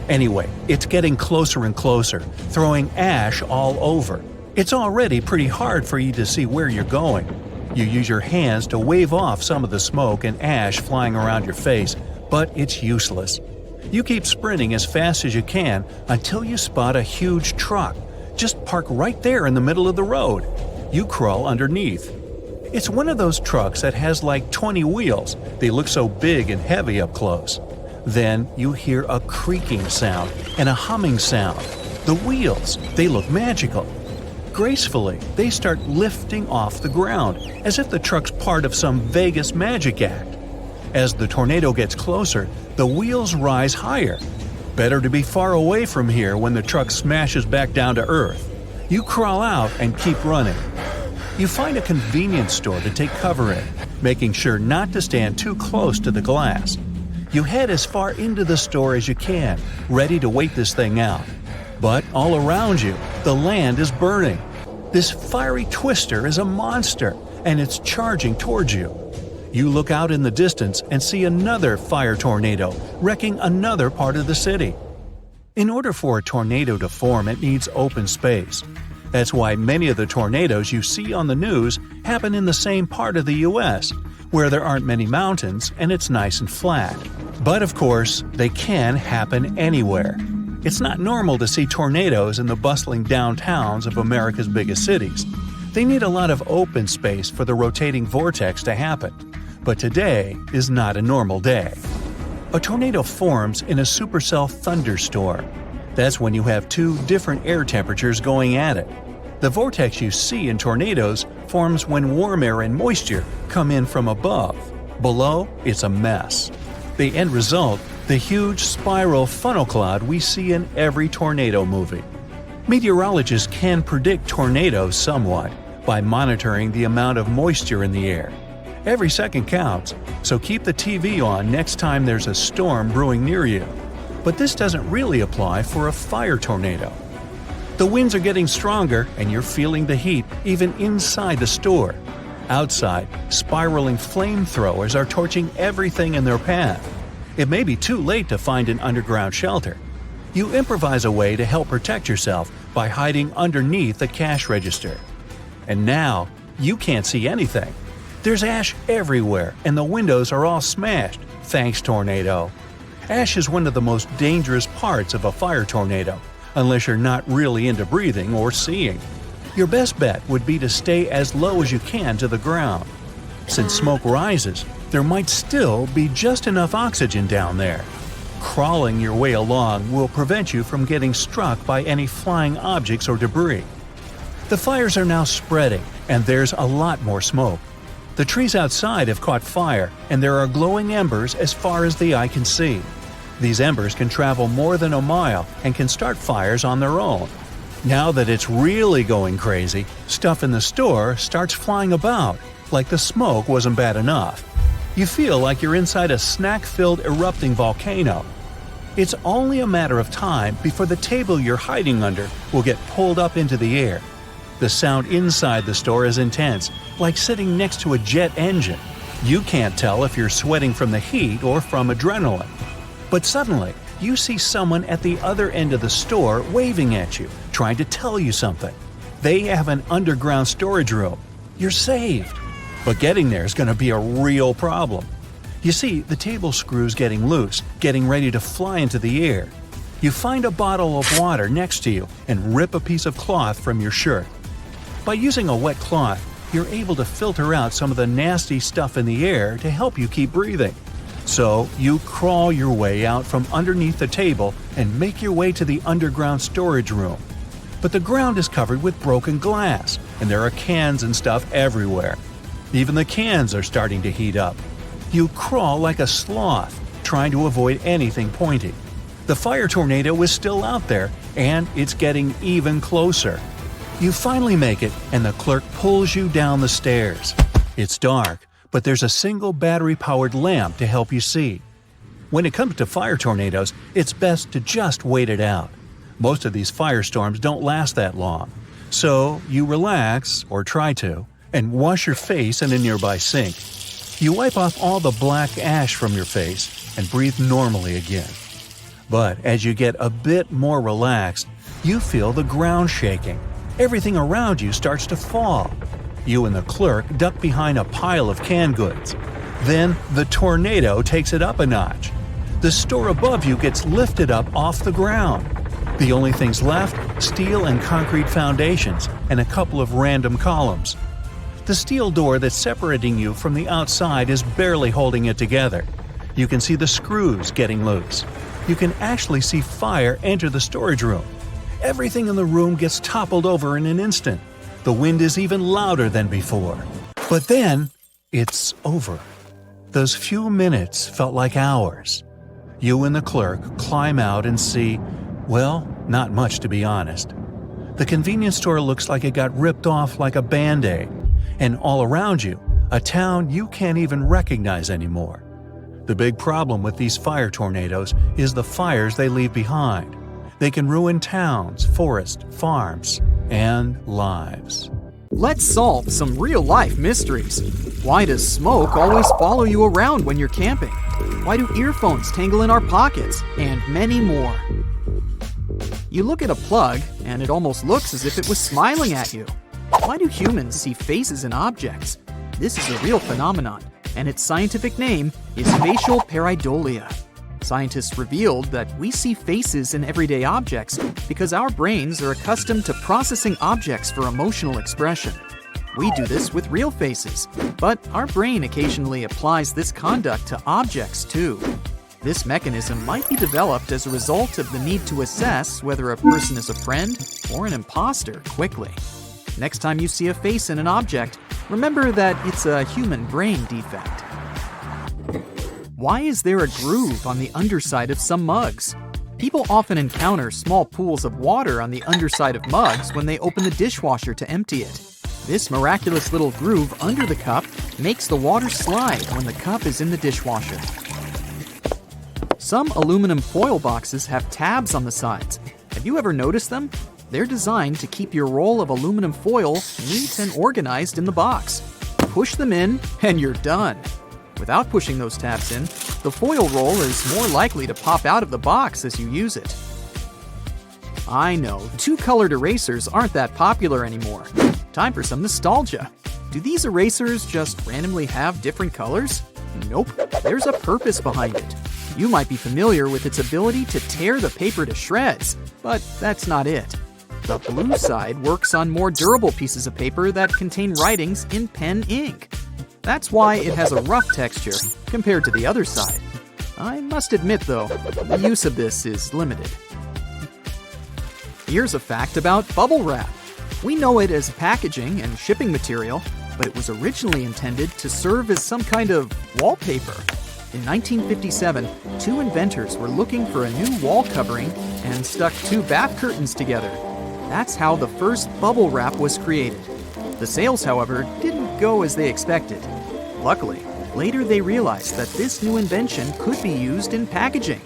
Anyway, it's getting closer and closer, throwing ash all over. It's already pretty hard for you to see where you're going. You use your hands to wave off some of the smoke and ash flying around your face, but it's useless. You keep sprinting as fast as you can until you spot a huge truck. Just park right there in the middle of the road. You crawl underneath. It's one of those trucks that has like 20 wheels. They look so big and heavy up close. Then you hear a creaking sound and a humming sound. The wheels, they look magical. Gracefully, they start lifting off the ground, as if the truck's part of some Vegas magic act. As the tornado gets closer, the wheels rise higher. Better to be far away from here when the truck smashes back down to earth. You crawl out and keep running. You find a convenience store to take cover in, making sure not to stand too close to the glass. You head as far into the store as you can, ready to wait this thing out. But all around you, the land is burning. This fiery twister is a monster, and it's charging towards you. You look out in the distance and see another fire tornado wrecking another part of the city. In order for a tornado to form, it needs open space. That's why many of the tornadoes you see on the news happen in the same part of the U.S., where there aren't many mountains and it's nice and flat. But of course, they can happen anywhere. It's not normal to see tornadoes in the bustling downtowns of America's biggest cities. They need a lot of open space for the rotating vortex to happen. But today is not a normal day. A tornado forms in a supercell thunderstorm. That's when you have two different air temperatures going at it. The vortex you see in tornadoes forms when warm air and moisture come in from above. Below, it's a mess. The end result, the huge spiral funnel cloud we see in every tornado movie. Meteorologists can predict tornadoes somewhat by monitoring the amount of moisture in the air. Every second counts, so keep the TV on next time there's a storm brewing near you. But this doesn't really apply for a fire tornado. The winds are getting stronger and you're feeling the heat even inside the store. Outside, spiraling flamethrowers are torching everything in their path. It may be too late to find an underground shelter. You improvise a way to help protect yourself by hiding underneath the cash register. And now, you can't see anything. There's ash everywhere and the windows are all smashed. Thanks, tornado. Ash is one of the most dangerous parts of a fire tornado, unless you're not really into breathing or seeing. Your best bet would be to stay as low as you can to the ground. Since smoke rises, there might still be just enough oxygen down there. Crawling your way along will prevent you from getting struck by any flying objects or debris. The fires are now spreading, and there's a lot more smoke. The trees outside have caught fire, and there are glowing embers as far as the eye can see. These embers can travel more than a mile and can start fires on their own. Now that it's really going crazy, stuff in the store starts flying about, like the smoke wasn't bad enough. You feel like you're inside a snack-filled erupting volcano. It's only a matter of time before the table you're hiding under will get pulled up into the air. The sound inside the store is intense, like sitting next to a jet engine. You can't tell if you're sweating from the heat or from adrenaline. But suddenly, you see someone at the other end of the store waving at you, trying to tell you something. They have an underground storage room. You're saved. But getting there is going to be a real problem. You see the table screws getting loose, getting ready to fly into the air. You find a bottle of water next to you and rip a piece of cloth from your shirt. By using a wet cloth, you're able to filter out some of the nasty stuff in the air to help you keep breathing. So you crawl your way out from underneath the table and make your way to the underground storage room. But the ground is covered with broken glass, and there are cans and stuff everywhere. Even the cans are starting to heat up. You crawl like a sloth, trying to avoid anything pointy. The fire tornado is still out there, and it's getting even closer. You finally make it, and the clerk pulls you down the stairs. It's dark, but there's a single battery-powered lamp to help you see. When it comes to fire tornadoes, it's best to just wait it out. Most of these firestorms don't last that long. So you relax, or try to, and wash your face in a nearby sink. You wipe off all the black ash from your face and breathe normally again. But as you get a bit more relaxed, you feel the ground shaking. Everything around you starts to fall. You and the clerk duck behind a pile of canned goods. Then the tornado takes it up a notch. The store above you gets lifted up off the ground. The only things left, steel and concrete foundations and a couple of random columns. The steel door that's separating you from the outside is barely holding it together. You can see the screws getting loose. You can actually see fire enter the storage room. Everything in the room gets toppled over in an instant. The wind is even louder than before. But then, it's over. Those few minutes felt like hours. You and the clerk climb out and see, well, not much to be honest. The convenience store looks like it got ripped off like a Band-Aid. And all around you, a town you can't even recognize anymore. The big problem with these fire tornadoes is the fires they leave behind. They can ruin towns, forests, farms, and lives. Let's solve some real-life mysteries. Why does smoke always follow you around when you're camping? Why do earphones tangle in our pockets? And many more. You look at a plug, and it almost looks as if it was smiling at you. Why do humans see faces in objects? This is a real phenomenon, and its scientific name is facial pareidolia. Scientists revealed that we see faces in everyday objects because our brains are accustomed to processing objects for emotional expression. We do this with real faces, but our brain occasionally applies this conduct to objects too. This mechanism might be developed as a result of the need to assess whether a person is a friend or an imposter quickly. Next time you see a face in an object, remember that it's a human brain defect. Why is there a groove on the underside of some mugs? People often encounter small pools of water on the underside of mugs when they open the dishwasher to empty it. This miraculous little groove under the cup makes the water slide when the cup is in the dishwasher. Some aluminum foil boxes have tabs on the sides. Have you ever noticed them? They're designed to keep your roll of aluminum foil neat and organized in the box. Push them in, and you're done. Without pushing those tabs in, the foil roll is more likely to pop out of the box as you use it. I know, two-colored erasers aren't that popular anymore. Time for some nostalgia. Do these erasers just randomly have different colors? Nope, there's a purpose behind it. You might be familiar with its ability to tear the paper to shreds, but that's not it. The blue side works on more durable pieces of paper that contain writings in pen ink. That's why it has a rough texture compared to the other side. I must admit, though, the use of this is limited. Here's a fact about bubble wrap. We know it as packaging and shipping material, but it was originally intended to serve as some kind of wallpaper. In 1957, two inventors were looking for a new wall covering and stuck two bath curtains together. That's how the first bubble wrap was created. The sales, however, didn't go as they expected. Luckily, later they realized that this new invention could be used in packaging.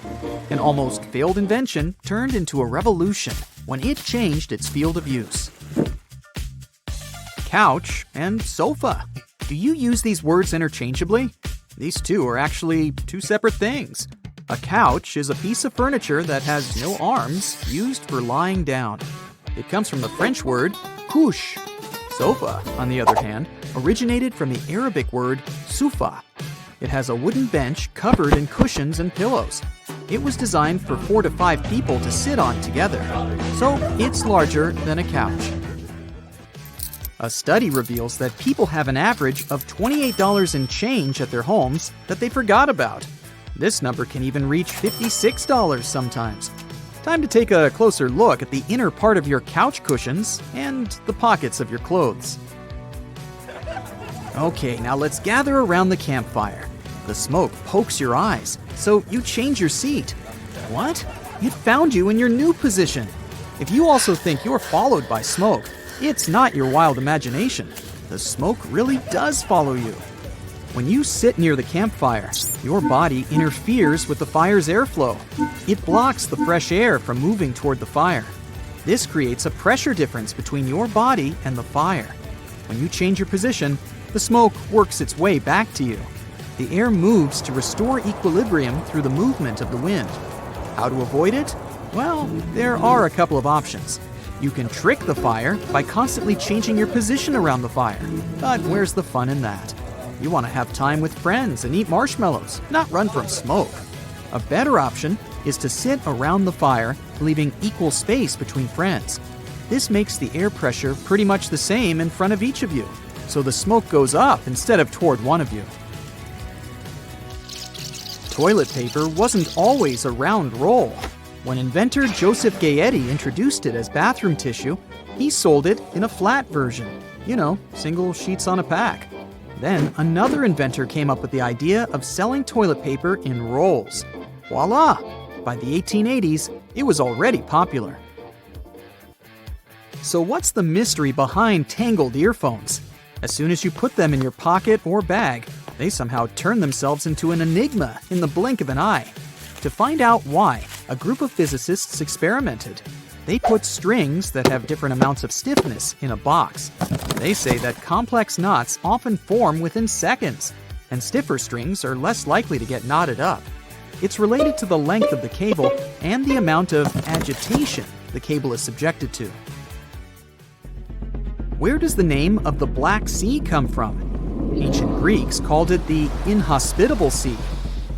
An almost failed invention turned into a revolution when it changed its field of use. Couch and sofa. Do you use these words interchangeably? These two are actually two separate things. A couch is a piece of furniture that has no arms used for lying down. It comes from the French word couche. Sofa, on the other hand, originated from the Arabic word sufa. It has a wooden bench covered in cushions and pillows. It was designed for 4 to 5 people to sit on together, so it's larger than a couch. A study reveals that people have an average of $28 in change at their homes that they forgot about. This number can even reach $56 sometimes. Time to take a closer look at the inner part of your couch cushions and the pockets of your clothes. Okay, now let's gather around the campfire. The smoke pokes your eyes, so you change your seat. What? It found you in your new position. If you also think you're followed by smoke, it's not your wild imagination. The smoke really does follow you. When you sit near the campfire, your body interferes with the fire's airflow. It blocks the fresh air from moving toward the fire. This creates a pressure difference between your body and the fire. When you change your position, the smoke works its way back to you. The air moves to restore equilibrium through the movement of the wind. How to avoid it? Well, there are a couple of options. You can trick the fire by constantly changing your position around the fire. But where's the fun in that? You want to have time with friends and eat marshmallows, not run from smoke. A better option is to sit around the fire, leaving equal space between friends. This makes the air pressure pretty much the same in front of each of you, so the smoke goes up instead of toward one of you. Toilet paper wasn't always a round roll. When inventor Joseph Gaetti introduced it as bathroom tissue, he sold it in a flat version. Single sheets on a pack. Then another inventor came up with the idea of selling toilet paper in rolls. Voila! By the 1880s, it was already popular. So what's the mystery behind tangled earphones? As soon as you put them in your pocket or bag, they somehow turn themselves into an enigma in the blink of an eye. To find out why, a group of physicists experimented. They put strings that have different amounts of stiffness in a box. They say that complex knots often form within seconds, and stiffer strings are less likely to get knotted up. It's related to the length of the cable and the amount of agitation the cable is subjected to. Where does the name of the Black Sea come from? Ancient Greeks called it the Inhospitable Sea.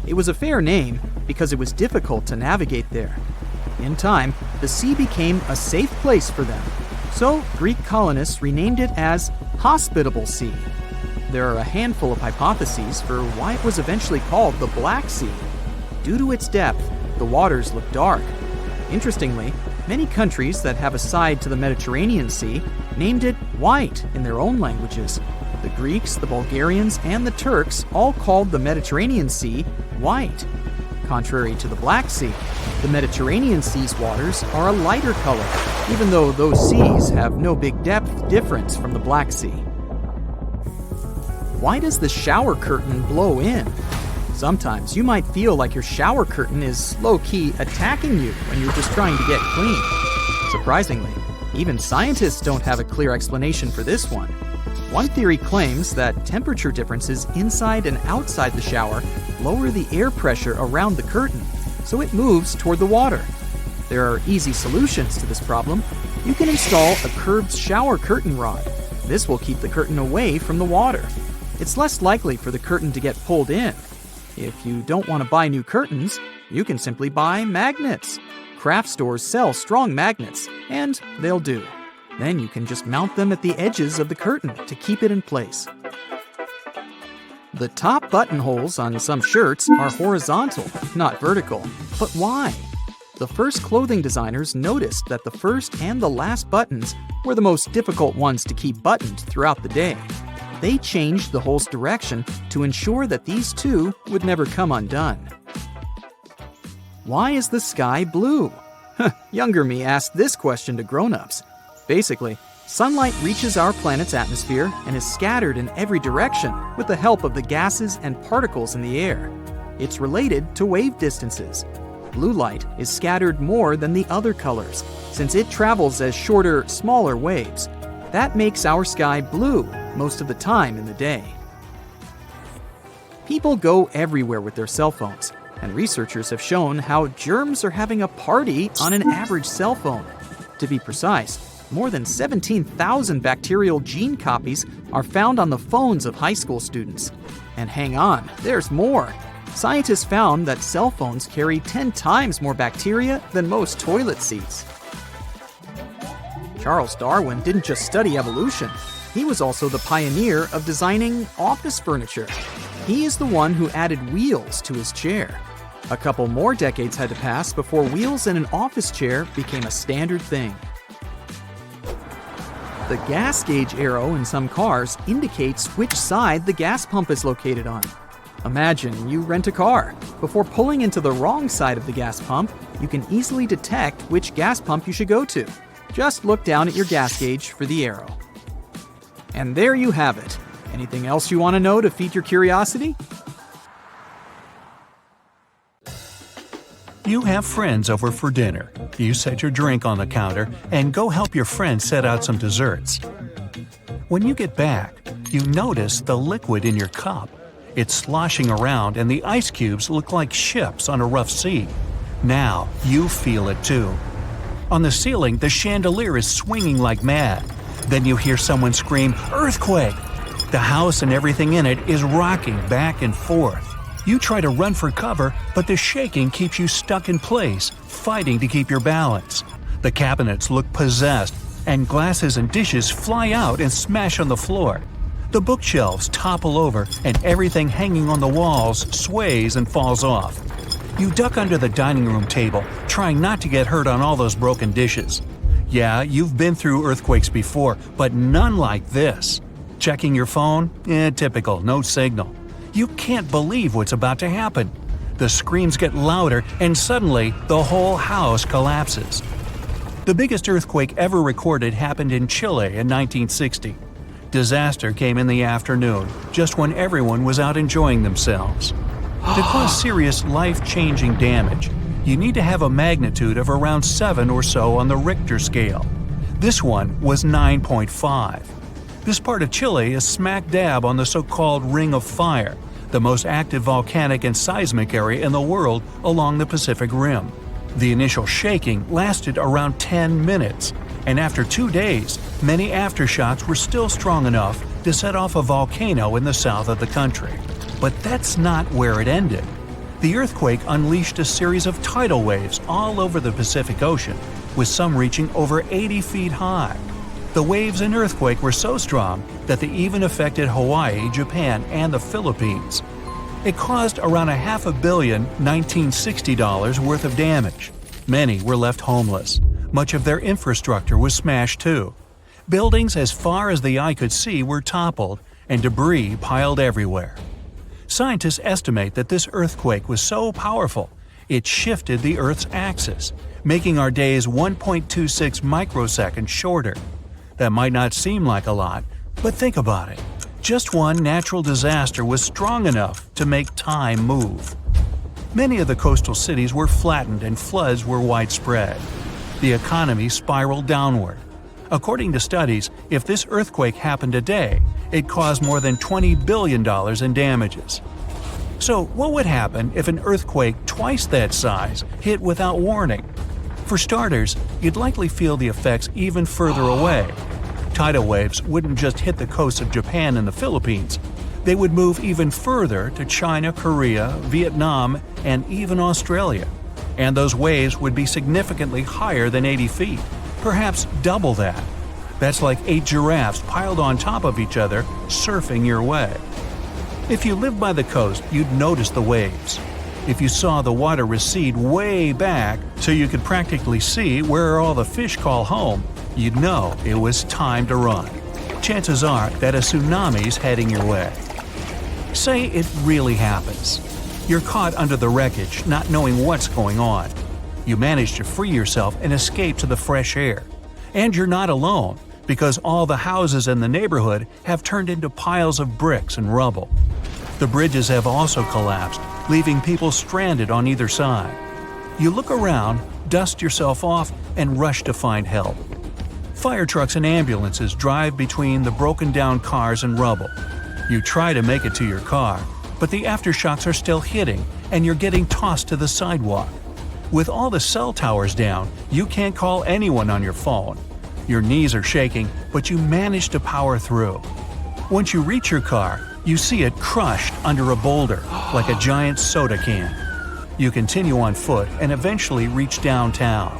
It was a fair name because it was difficult to navigate there. In time, the sea became a safe place for them, so Greek colonists renamed it as Hospitable Sea. There are a handful of hypotheses for why it was eventually called the Black Sea. Due to its depth, the waters look dark. Interestingly, many countries that have a side to the Mediterranean Sea named it White in their own languages. The Greeks, the Bulgarians, and the Turks all called the Mediterranean Sea White. Contrary to the Black Sea, the Mediterranean Sea's waters are a lighter color, even though those seas have no big depth difference from the Black Sea. Why does the shower curtain blow in? Sometimes you might feel like your shower curtain is low-key attacking you when you're just trying to get clean. Surprisingly, even scientists don't have a clear explanation for this one. One theory claims that temperature differences inside and outside the shower lower the air pressure around the curtain, so it moves toward the water. There are easy solutions to this problem. You can install a curved shower curtain rod. This will keep the curtain away from the water. It's less likely for the curtain to get pulled in. If you don't want to buy new curtains, you can simply buy magnets. Craft stores sell strong magnets, and they'll do. Then you can just mount them at the edges of the curtain to keep it in place. The top buttonholes on some shirts are horizontal, not vertical. But why? The first clothing designers noticed that the first and the last buttons were the most difficult ones to keep buttoned throughout the day. They changed the hole's direction to ensure that these two would never come undone. Why is the sky blue? Younger me asked this question to grown-ups. Basically, sunlight reaches our planet's atmosphere and is scattered in every direction with the help of the gases and particles in the air. It's related to wave distances. Blue light is scattered more than the other colors, since it travels as shorter, smaller waves. That makes our sky blue most of the time in the day. People go everywhere with their cell phones, and researchers have shown how germs are having a party on an average cell phone. To be precise, more than 17,000 bacterial gene copies are found on the phones of high school students. And hang on, there's more. Scientists found that cell phones carry 10 times more bacteria than most toilet seats. Charles Darwin didn't just study evolution. He was also the pioneer of designing office furniture. He is the one who added wheels to his chair. A couple more decades had to pass before wheels in an office chair became a standard thing. The gas gauge arrow in some cars indicates which side the gas pump is located on. Imagine you rent a car. Before pulling into the wrong side of the gas pump, you can easily detect which gas pump you should go to. Just look down at your gas gauge for the arrow. And there you have it. Anything else you want to know to feed your curiosity? You have friends over for dinner. You set your drink on the counter and go help your friend set out some desserts. When you get back, you notice the liquid in your cup. It's sloshing around and the ice cubes look like ships on a rough sea. Now you feel it too. On the ceiling, the chandelier is swinging like mad. Then you hear someone scream, "Earthquake!" The house and everything in it is rocking back and forth. You try to run for cover, but the shaking keeps you stuck in place, fighting to keep your balance. The cabinets look possessed, and glasses and dishes fly out and smash on the floor. The bookshelves topple over, and everything hanging on the walls sways and falls off. You duck under the dining room table, trying not to get hurt on all those broken dishes. Yeah, you've been through earthquakes before, but none like this. Checking your phone? Typical, no signal. You can't believe what's about to happen. The screams get louder, and suddenly, the whole house collapses. The biggest earthquake ever recorded happened in Chile in 1960. Disaster came in the afternoon, just when everyone was out enjoying themselves. To cause serious, life-changing damage, you need to have a magnitude of around 7 or so on the Richter scale. This one was 9.5. This part of Chile is smack dab on the so-called Ring of Fire, the most active volcanic and seismic area in the world along the Pacific Rim. The initial shaking lasted around 10 minutes, and after 2 days, many aftershocks were still strong enough to set off a volcano in the south of the country. But that's not where it ended. The earthquake unleashed a series of tidal waves all over the Pacific Ocean, with some reaching over 80 feet high. The waves in earthquake were so strong that they even affected Hawaii, Japan, and the Philippines. It caused around $500 million $1960 worth of damage. Many were left homeless. Much of their infrastructure was smashed too. Buildings as far as the eye could see were toppled, and debris piled everywhere. Scientists estimate that this earthquake was so powerful, it shifted the Earth's axis, making our days 1.26 microseconds shorter. That might not seem like a lot, but think about it. Just one natural disaster was strong enough to make time move. Many of the coastal cities were flattened and floods were widespread. The economy spiraled downward. According to studies, if this earthquake happened today, it caused more than $20 billion in damages. So what would happen if an earthquake twice that size hit without warning? For starters, you'd likely feel the effects even further away. Tidal waves wouldn't just hit the coasts of Japan and the Philippines. They would move even further to China, Korea, Vietnam, and even Australia. And those waves would be significantly higher than 80 feet, perhaps double that. That's like 8 giraffes piled on top of each other, surfing your way. If you live by the coast, you'd notice the waves. If you saw the water recede way back so you could practically see where all the fish call home, you'd know it was time to run. Chances are that a tsunami's heading your way. Say it really happens. You're caught under the wreckage, not knowing what's going on. You manage to free yourself and escape to the fresh air. And you're not alone, because all the houses in the neighborhood have turned into piles of bricks and rubble. The bridges have also collapsed, leaving people stranded on either side. You look around, dust yourself off, and rush to find help. Fire trucks and ambulances drive between the broken-down cars and rubble. You try to make it to your car, but the aftershocks are still hitting, and you're getting tossed to the sidewalk. With all the cell towers down, you can't call anyone on your phone. Your knees are shaking, but you manage to power through. Once you reach your car, you see it crushed under a boulder, like a giant soda can. You continue on foot and eventually reach downtown.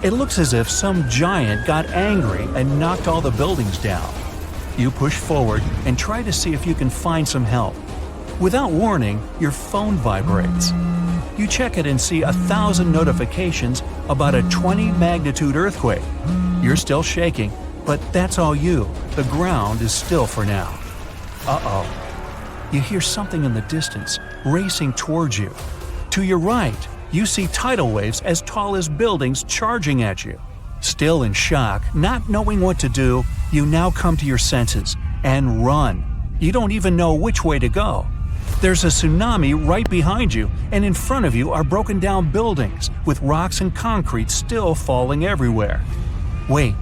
It looks as if some giant got angry and knocked all the buildings down. You push forward and try to see if you can find some help. Without warning, your phone vibrates. You check it and see 1,000 notifications about a 20-magnitude earthquake. You're still shaking, but that's all you. The ground is still for now. Uh-oh. You hear something in the distance, racing towards you. To your right, you see tidal waves as tall as buildings charging at you. Still in shock, not knowing what to do, you now come to your senses and run. You don't even know which way to go. There's a tsunami right behind you, and in front of you are broken down buildings with rocks and concrete still falling everywhere. Wait,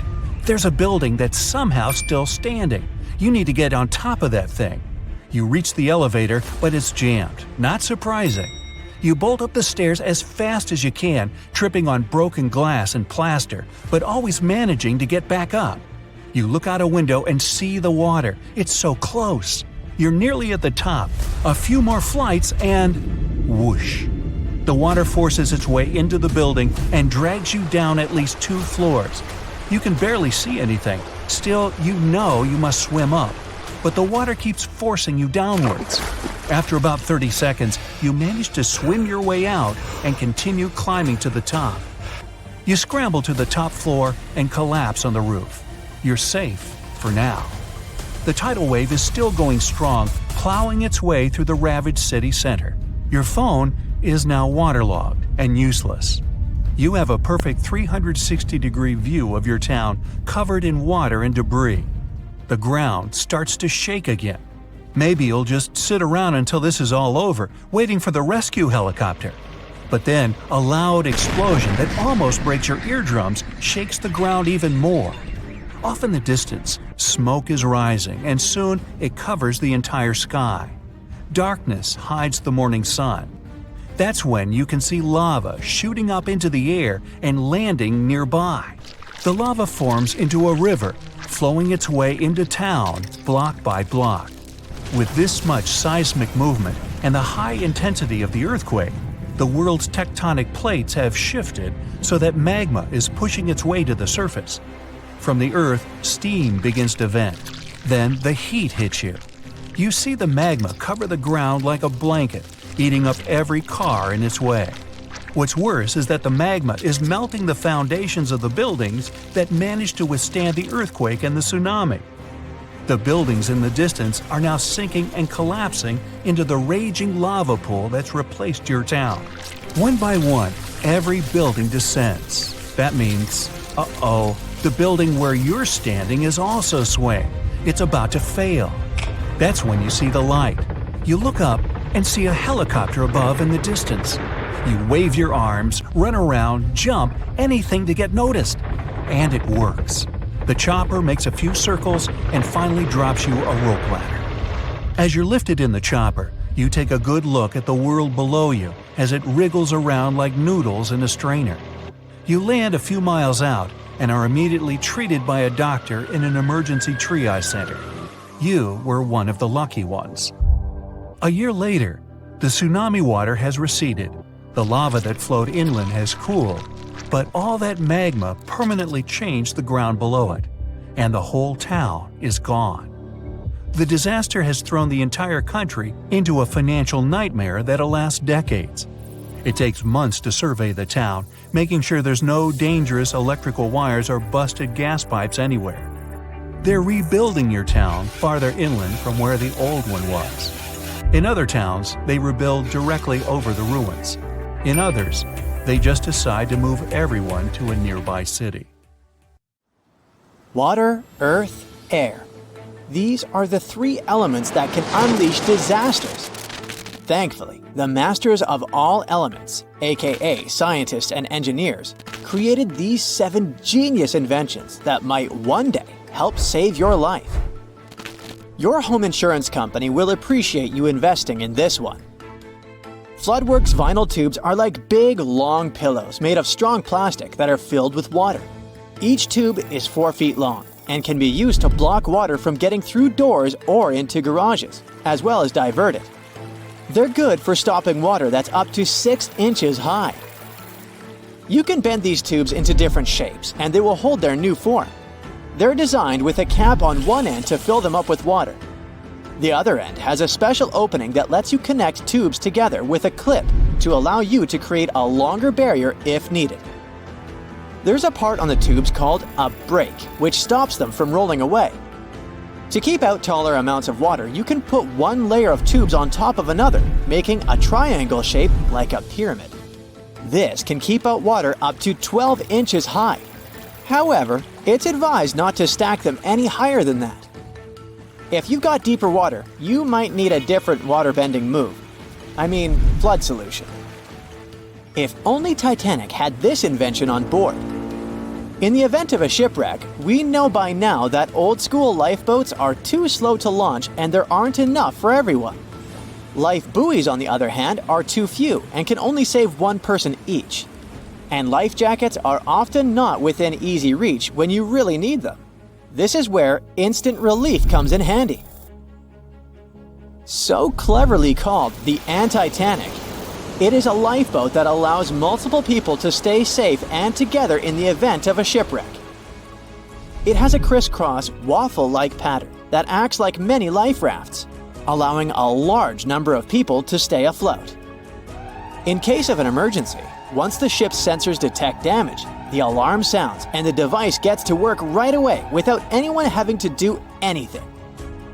there's a building that's somehow still standing. You need to get on top of that thing. You reach the elevator, but it's jammed. Not surprising. You bolt up the stairs as fast as you can, tripping on broken glass and plaster, but always managing to get back up. You look out a window and see the water. It's so close. You're nearly at the top. A few more flights and whoosh. The water forces its way into the building and drags you down at least 2 floors. You can barely see anything. Still, you know you must swim up. But the water keeps forcing you downwards. After about 30 seconds, you manage to swim your way out and continue climbing to the top. You scramble to the top floor and collapse on the roof. You're safe for now. The tidal wave is still going strong, plowing its way through the ravaged city center. Your phone is now waterlogged and useless. You have a perfect 360-degree view of your town covered in water and debris. The ground starts to shake again. Maybe you'll just sit around until this is all over, waiting for the rescue helicopter. But then, a loud explosion that almost breaks your eardrums shakes the ground even more. Off in the distance, smoke is rising, and soon it covers the entire sky. Darkness hides the morning sun. That's when you can see lava shooting up into the air and landing nearby. The lava forms into a river, flowing its way into town block by block. With this much seismic movement and the high intensity of the earthquake, the world's tectonic plates have shifted so that magma is pushing its way to the surface. From the earth, steam begins to vent. Then the heat hits you. You see the magma cover the ground like a blanket, eating up every car in its way. What's worse is that the magma is melting the foundations of the buildings that managed to withstand the earthquake and the tsunami. The buildings in the distance are now sinking and collapsing into the raging lava pool that's replaced your town. One by one, every building descends. That means, uh-oh, the building where you're standing is also swaying. It's about to fail. That's when you see the light. You look up and see a helicopter above in the distance. You wave your arms, run around, jump, anything to get noticed. And it works. The chopper makes a few circles and finally drops you a rope ladder. As you're lifted in the chopper, you take a good look at the world below you as it wriggles around like noodles in a strainer. You land a few miles out and are immediately treated by a doctor in an emergency triage center. You were one of the lucky ones. A year later, the tsunami water has receded. The lava that flowed inland has cooled, but all that magma permanently changed the ground below it, and the whole town is gone. The disaster has thrown the entire country into a financial nightmare that'll last decades. It takes months to survey the town, making sure there's no dangerous electrical wires or busted gas pipes anywhere. They're rebuilding your town farther inland from where the old one was. In other towns, they rebuild directly over the ruins. In others, they just decide to move everyone to a nearby city. Water, earth, air. These are the three elements that can unleash disasters. Thankfully, the masters of all elements, aka scientists and engineers, created these 7 genius inventions that might one day help save your life. Your home insurance company will appreciate you investing in this one. Floodworks vinyl tubes are like big, long pillows made of strong plastic that are filled with water. Each tube is 4 feet long and can be used to block water from getting through doors or into garages, as well as divert it. They're good for stopping water that's up to 6 inches high. You can bend these tubes into different shapes and they will hold their new form. They're designed with a cap on one end to fill them up with water. The other end has a special opening that lets you connect tubes together with a clip to allow you to create a longer barrier if needed. There's a part on the tubes called a break, which stops them from rolling away. To keep out taller amounts of water, you can put one layer of tubes on top of another, making a triangle shape like a pyramid. This can keep out water up to 12 inches high. However, it's advised not to stack them any higher than that. If you've got deeper water, you might need a different water-bending move. Flood solution. If only Titanic had this invention on board. In the event of a shipwreck, we know by now that old-school lifeboats are too slow to launch and there aren't enough for everyone. Life buoys, on the other hand, are too few and can only save one person each. And life jackets are often not within easy reach when you really need them. This is where instant relief comes in handy. So cleverly called the Untitled, it is a lifeboat that allows multiple people to stay safe and together in the event of a shipwreck. It has a crisscross, waffle-like pattern that acts like many life rafts, allowing a large number of people to stay afloat. In case of an emergency, once the ship's sensors detect damage, the alarm sounds and the device gets to work right away without anyone having to do anything.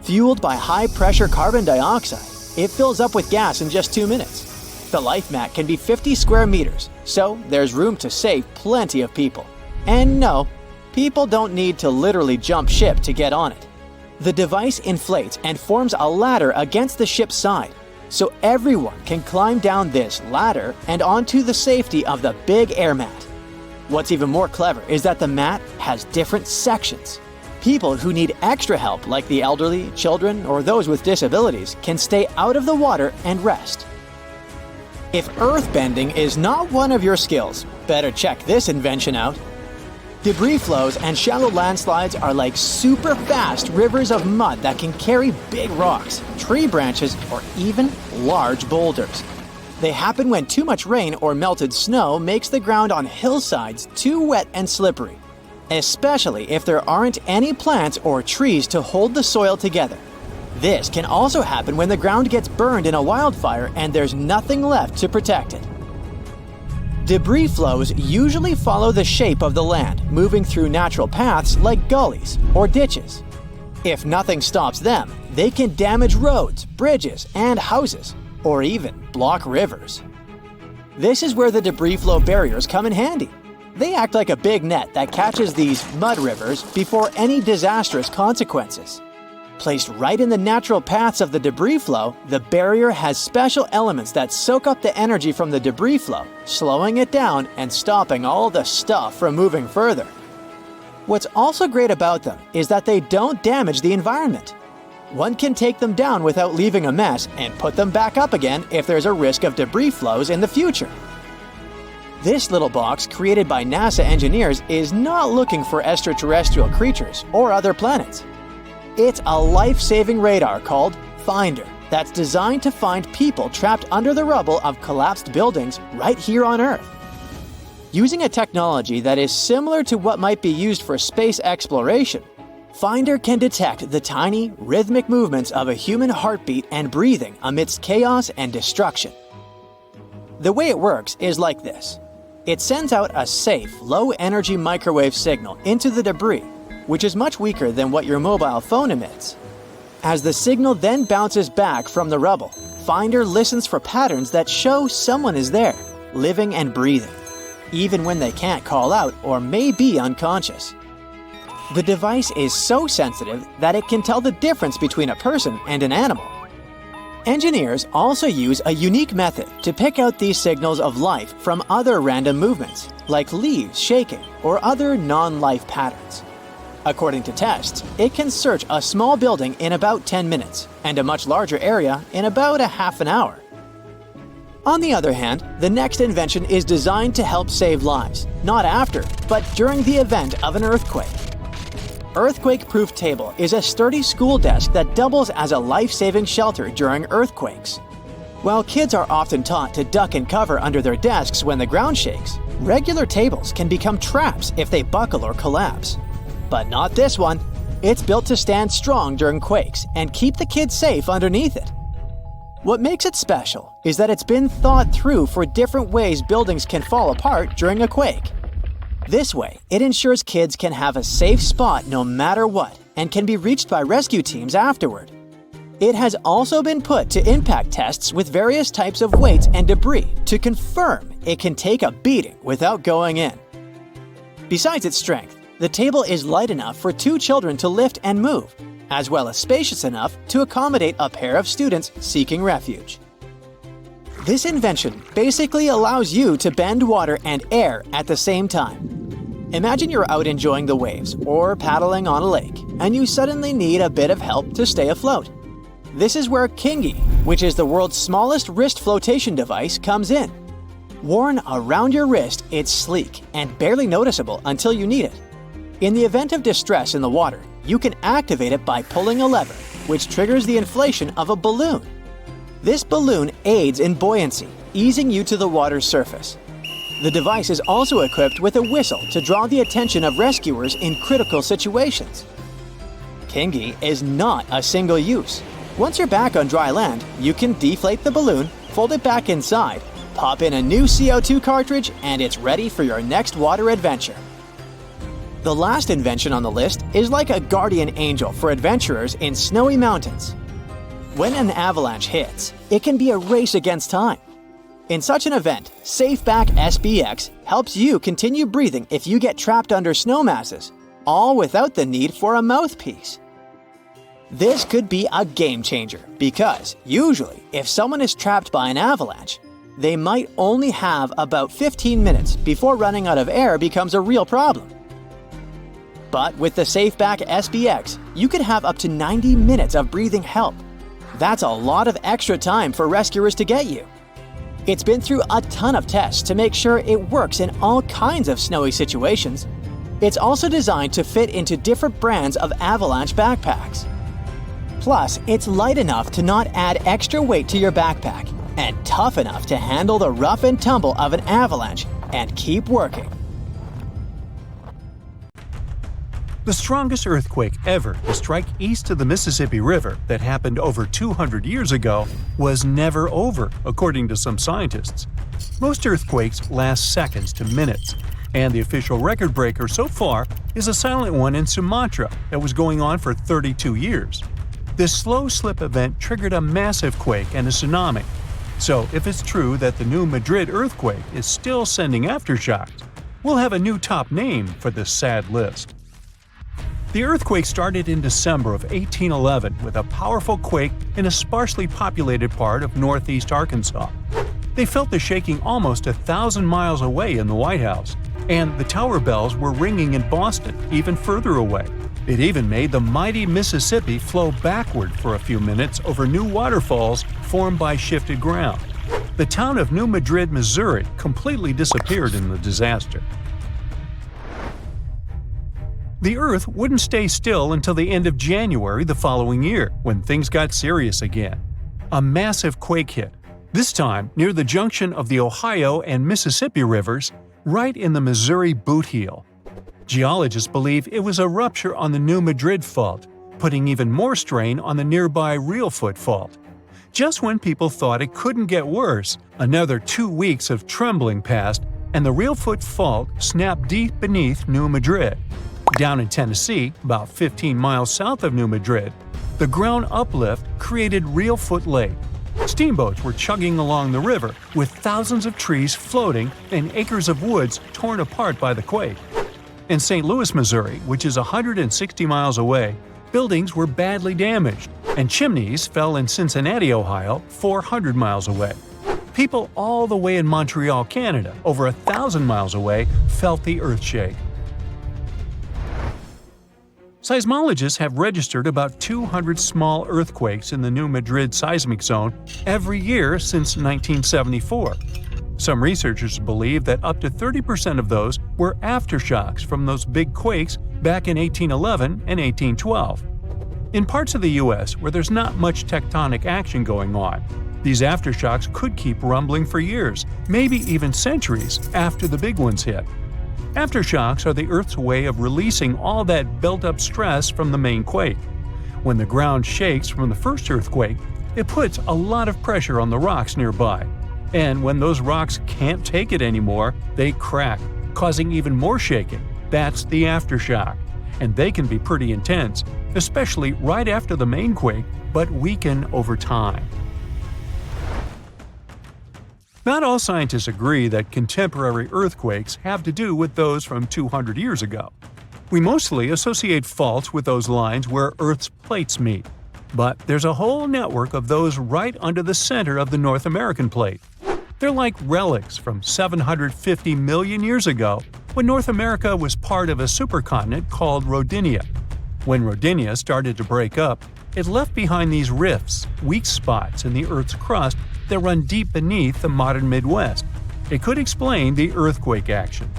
Fueled by high-pressure carbon dioxide, it fills up with gas in just 2 minutes. The life mat can be 50 square meters, so there's room to save plenty of people. And no, people don't need to literally jump ship to get on it. The device inflates and forms a ladder against the ship's side, so everyone can climb down this ladder and onto the safety of the big air mat. What's even more clever is that the mat has different sections. People who need extra help, like the elderly, children, or those with disabilities, can stay out of the water and rest. If earthbending is not one of your skills, better check this invention out. Debris flows and shallow landslides are like super fast rivers of mud that can carry big rocks, tree branches, or even large boulders. They happen when too much rain or melted snow makes the ground on hillsides too wet and slippery, especially if there aren't any plants or trees to hold the soil together. This can also happen when the ground gets burned in a wildfire and there's nothing left to protect it. Debris flows usually follow the shape of the land, moving through natural paths like gullies or ditches. If nothing stops them, they can damage roads, bridges, and houses, or even block rivers. This is where the debris flow barriers come in handy. They act like a big net that catches these mud rivers before any disastrous consequences. Placed right in the natural paths of the debris flow, the barrier has special elements that soak up the energy from the debris flow, slowing it down and stopping all the stuff from moving further. What's also great about them is that they don't damage the environment. One can take them down without leaving a mess and put them back up again if there's a risk of debris flows in the future. This little box, created by NASA engineers, is not looking for extraterrestrial creatures or other planets. It's a life-saving radar called Finder that's designed to find people trapped under the rubble of collapsed buildings right here on Earth. Using a technology that is similar to what might be used for space exploration, Finder can detect the tiny, rhythmic movements of a human heartbeat and breathing amidst chaos and destruction. The way it works is like this. It sends out a safe, low-energy microwave signal into the debris, which is much weaker than what your mobile phone emits. As the signal then bounces back from the rubble, Finder listens for patterns that show someone is there, living and breathing, even when they can't call out or may be unconscious. The device is so sensitive that it can tell the difference between a person and an animal. Engineers also use a unique method to pick out these signals of life from other random movements, like leaves shaking or other non-life patterns. According to tests, it can search a small building in about 10 minutes and a much larger area in about a half an hour. On the other hand, the next invention is designed to help save lives, not after, but during the event of an earthquake. Earthquake-proof table is a sturdy school desk that doubles as a life-saving shelter during earthquakes. While kids are often taught to duck and cover under their desks when the ground shakes, regular tables can become traps if they buckle or collapse. But not this one. It's built to stand strong during quakes and keep the kids safe underneath it. What makes it special is that it's been thought through for different ways buildings can fall apart during a quake. This way, it ensures kids can have a safe spot no matter what and can be reached by rescue teams afterward. It has also been put to impact tests with various types of weights and debris to confirm it can take a beating without going in. Besides its strength, the table is light enough for 2 children to lift and move, as well as spacious enough to accommodate a pair of students seeking refuge. This invention basically allows you to bend water and air at the same time. Imagine you're out enjoying the waves or paddling on a lake, and you suddenly need a bit of help to stay afloat. This is where Kingi, which is the world's smallest wrist flotation device, comes in. Worn around your wrist, it's sleek and barely noticeable until you need it. In the event of distress in the water, you can activate it by pulling a lever, which triggers the inflation of a balloon. This balloon aids in buoyancy, easing you to the water's surface. The device is also equipped with a whistle to draw the attention of rescuers in critical situations. Kingi is not a single use. Once you're back on dry land, you can deflate the balloon, fold it back inside, pop in a new CO2 cartridge, and it's ready for your next water adventure. The last invention on the list is like a guardian angel for adventurers in snowy mountains. When an avalanche hits, it can be a race against time. In such an event, SafeBack SBX helps you continue breathing if you get trapped under snow masses, all without the need for a mouthpiece. This could be a game changer because, usually, if someone is trapped by an avalanche, they might only have about 15 minutes before running out of air becomes a real problem. But with the SafeBack SBX, you could have up to 90 minutes of breathing help. That's a lot of extra time for rescuers to get you. It's been through a ton of tests to make sure it works in all kinds of snowy situations. It's also designed to fit into different brands of avalanche backpacks. Plus, it's light enough to not add extra weight to your backpack and tough enough to handle the rough and tumble of an avalanche and keep working. The strongest earthquake ever to strike east of the Mississippi River that happened over 200 years ago was never over, according to some scientists. Most earthquakes last seconds to minutes, and the official record breaker so far is a silent one in Sumatra that was going on for 32 years. This slow slip event triggered a massive quake and a tsunami. So if it's true that the new Madrid earthquake is still sending aftershocks, we'll have a new top name for this sad list. The earthquake started in December of 1811 with a powerful quake in a sparsely populated part of northeast Arkansas. They felt the shaking almost 1,000 miles away in the White House, and the tower bells were ringing in Boston, even further away. It even made the mighty Mississippi flow backward for a few minutes over new waterfalls formed by shifted ground. The town of New Madrid, Missouri, completely disappeared in the disaster. The Earth wouldn't stay still until the end of January the following year, when things got serious again. A massive quake hit, this time near the junction of the Ohio and Mississippi rivers, right in the Missouri boot heel. Geologists believe it was a rupture on the New Madrid Fault, putting even more strain on the nearby Reelfoot Fault. Just when people thought it couldn't get worse, another 2 weeks of trembling passed, and the Reelfoot Fault snapped deep beneath New Madrid. Down in Tennessee, about 15 miles south of New Madrid, the ground uplift created Reelfoot Lake. Steamboats were chugging along the river, with thousands of trees floating and acres of woods torn apart by the quake. In St. Louis, Missouri, which is 160 miles away, buildings were badly damaged, and chimneys fell in Cincinnati, Ohio, 400 miles away. People all the way in Montreal, Canada, over 1,000 miles away, felt the earthshake. Seismologists have registered about 200 small earthquakes in the New Madrid seismic zone every year since 1974. Some researchers believe that up to 30% of those were aftershocks from those big quakes back in 1811 and 1812. In parts of the U.S. where there's not much tectonic action going on, these aftershocks could keep rumbling for years, maybe even centuries, after the big ones hit. Aftershocks are the Earth's way of releasing all that built-up stress from the main quake. When the ground shakes from the first earthquake, it puts a lot of pressure on the rocks nearby. And when those rocks can't take it anymore, they crack, causing even more shaking. That's the aftershock. And they can be pretty intense, especially right after the main quake, but weaken over time. Not all scientists agree that contemporary earthquakes have to do with those from 200 years ago. We mostly associate faults with those lines where Earth's plates meet. But there's a whole network of those right under the center of the North American plate. They're like relics from 750 million years ago, when North America was part of a supercontinent called Rodinia. When Rodinia started to break up, it left behind these rifts, weak spots in the Earth's crust that run deep beneath the modern Midwest. It could explain the earthquake action.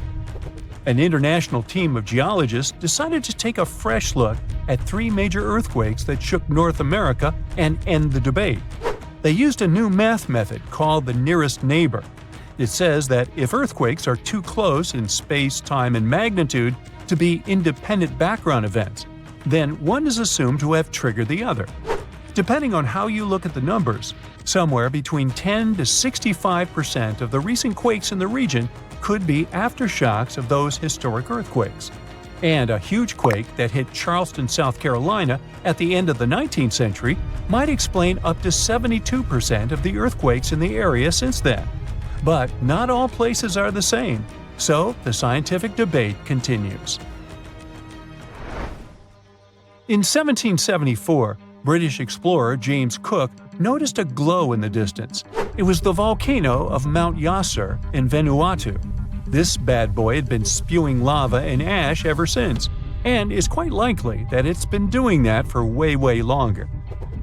An international team of geologists decided to take a fresh look at 3 major earthquakes that shook North America and end the debate. They used a new math method called the nearest neighbor. It says that if earthquakes are too close in space, time, and magnitude to be independent background events, then one is assumed to have triggered the other. Depending on how you look at the numbers, somewhere between 10 to 65% of the recent quakes in the region could be aftershocks of those historic earthquakes. And a huge quake that hit Charleston, South Carolina at the end of the 19th century might explain up to 72% of the earthquakes in the area since then. But not all places are the same, so the scientific debate continues. In 1774, British explorer James Cook noticed a glow in the distance. It was the volcano of Mount Yasur in Vanuatu. This bad boy had been spewing lava and ash ever since, and it's quite likely that it's been doing that for way longer.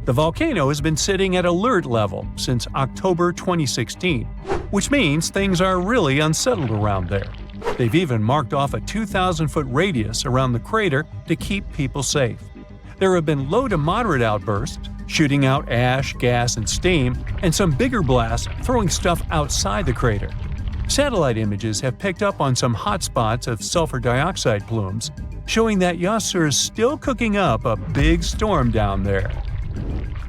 The volcano has been sitting at alert level since October 2016, which means things are really unsettled around there. They've even marked off a 2,000-foot radius around the crater to keep people safe. There have been low to moderate outbursts, shooting out ash, gas, and steam, and some bigger blasts throwing stuff outside the crater. Satellite images have picked up on some hot spots of sulfur dioxide plumes, showing that Yasur is still cooking up a big storm down there.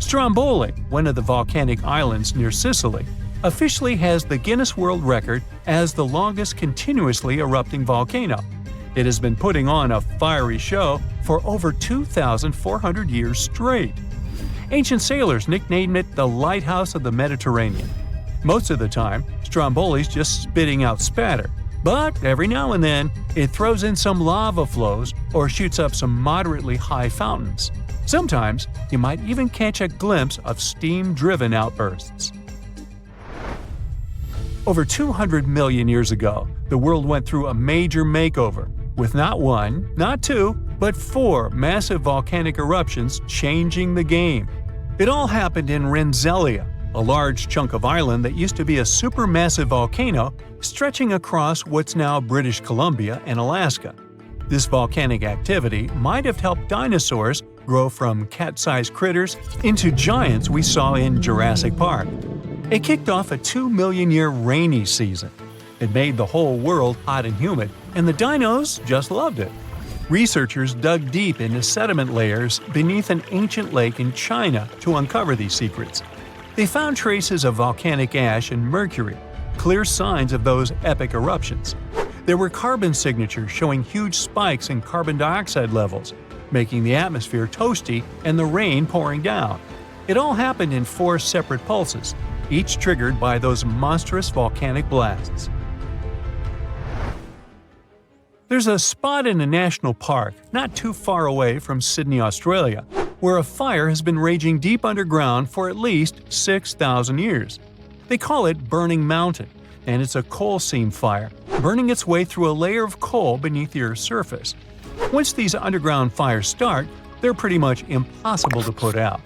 Stromboli, one of the volcanic islands near Sicily, officially has the Guinness World Record as the longest continuously erupting volcano. It has been putting on a fiery show for over 2,400 years straight. Ancient sailors nicknamed it the Lighthouse of the Mediterranean. Most of the time, Stromboli's just spitting out spatter, but every now and then it throws in some lava flows or shoots up some moderately high fountains. Sometimes you might even catch a glimpse of steam-driven outbursts. Over 200 million years ago, the world went through a major makeover, with not one, not two, but 4 massive volcanic eruptions changing the game. It all happened in Rensselaer, a large chunk of island that used to be a supermassive volcano stretching across what's now British Columbia and Alaska. This volcanic activity might have helped dinosaurs grow from cat-sized critters into giants we saw in Jurassic Park. It kicked off a 2-million-year rainy season. It made the whole world hot and humid, and the dinos just loved it. Researchers dug deep into sediment layers beneath an ancient lake in China to uncover these secrets. They found traces of volcanic ash and mercury, clear signs of those epic eruptions. There were carbon signatures showing huge spikes in carbon dioxide levels, making the atmosphere toasty and the rain pouring down. It all happened in 4 separate pulses, each triggered by those monstrous volcanic blasts. There's a spot in a national park not too far away from Sydney, Australia, where a fire has been raging deep underground for at least 6,000 years. They call it Burning Mountain, and it's a coal seam fire, burning its way through a layer of coal beneath the Earth's surface. Once these underground fires start, they're pretty much impossible to put out.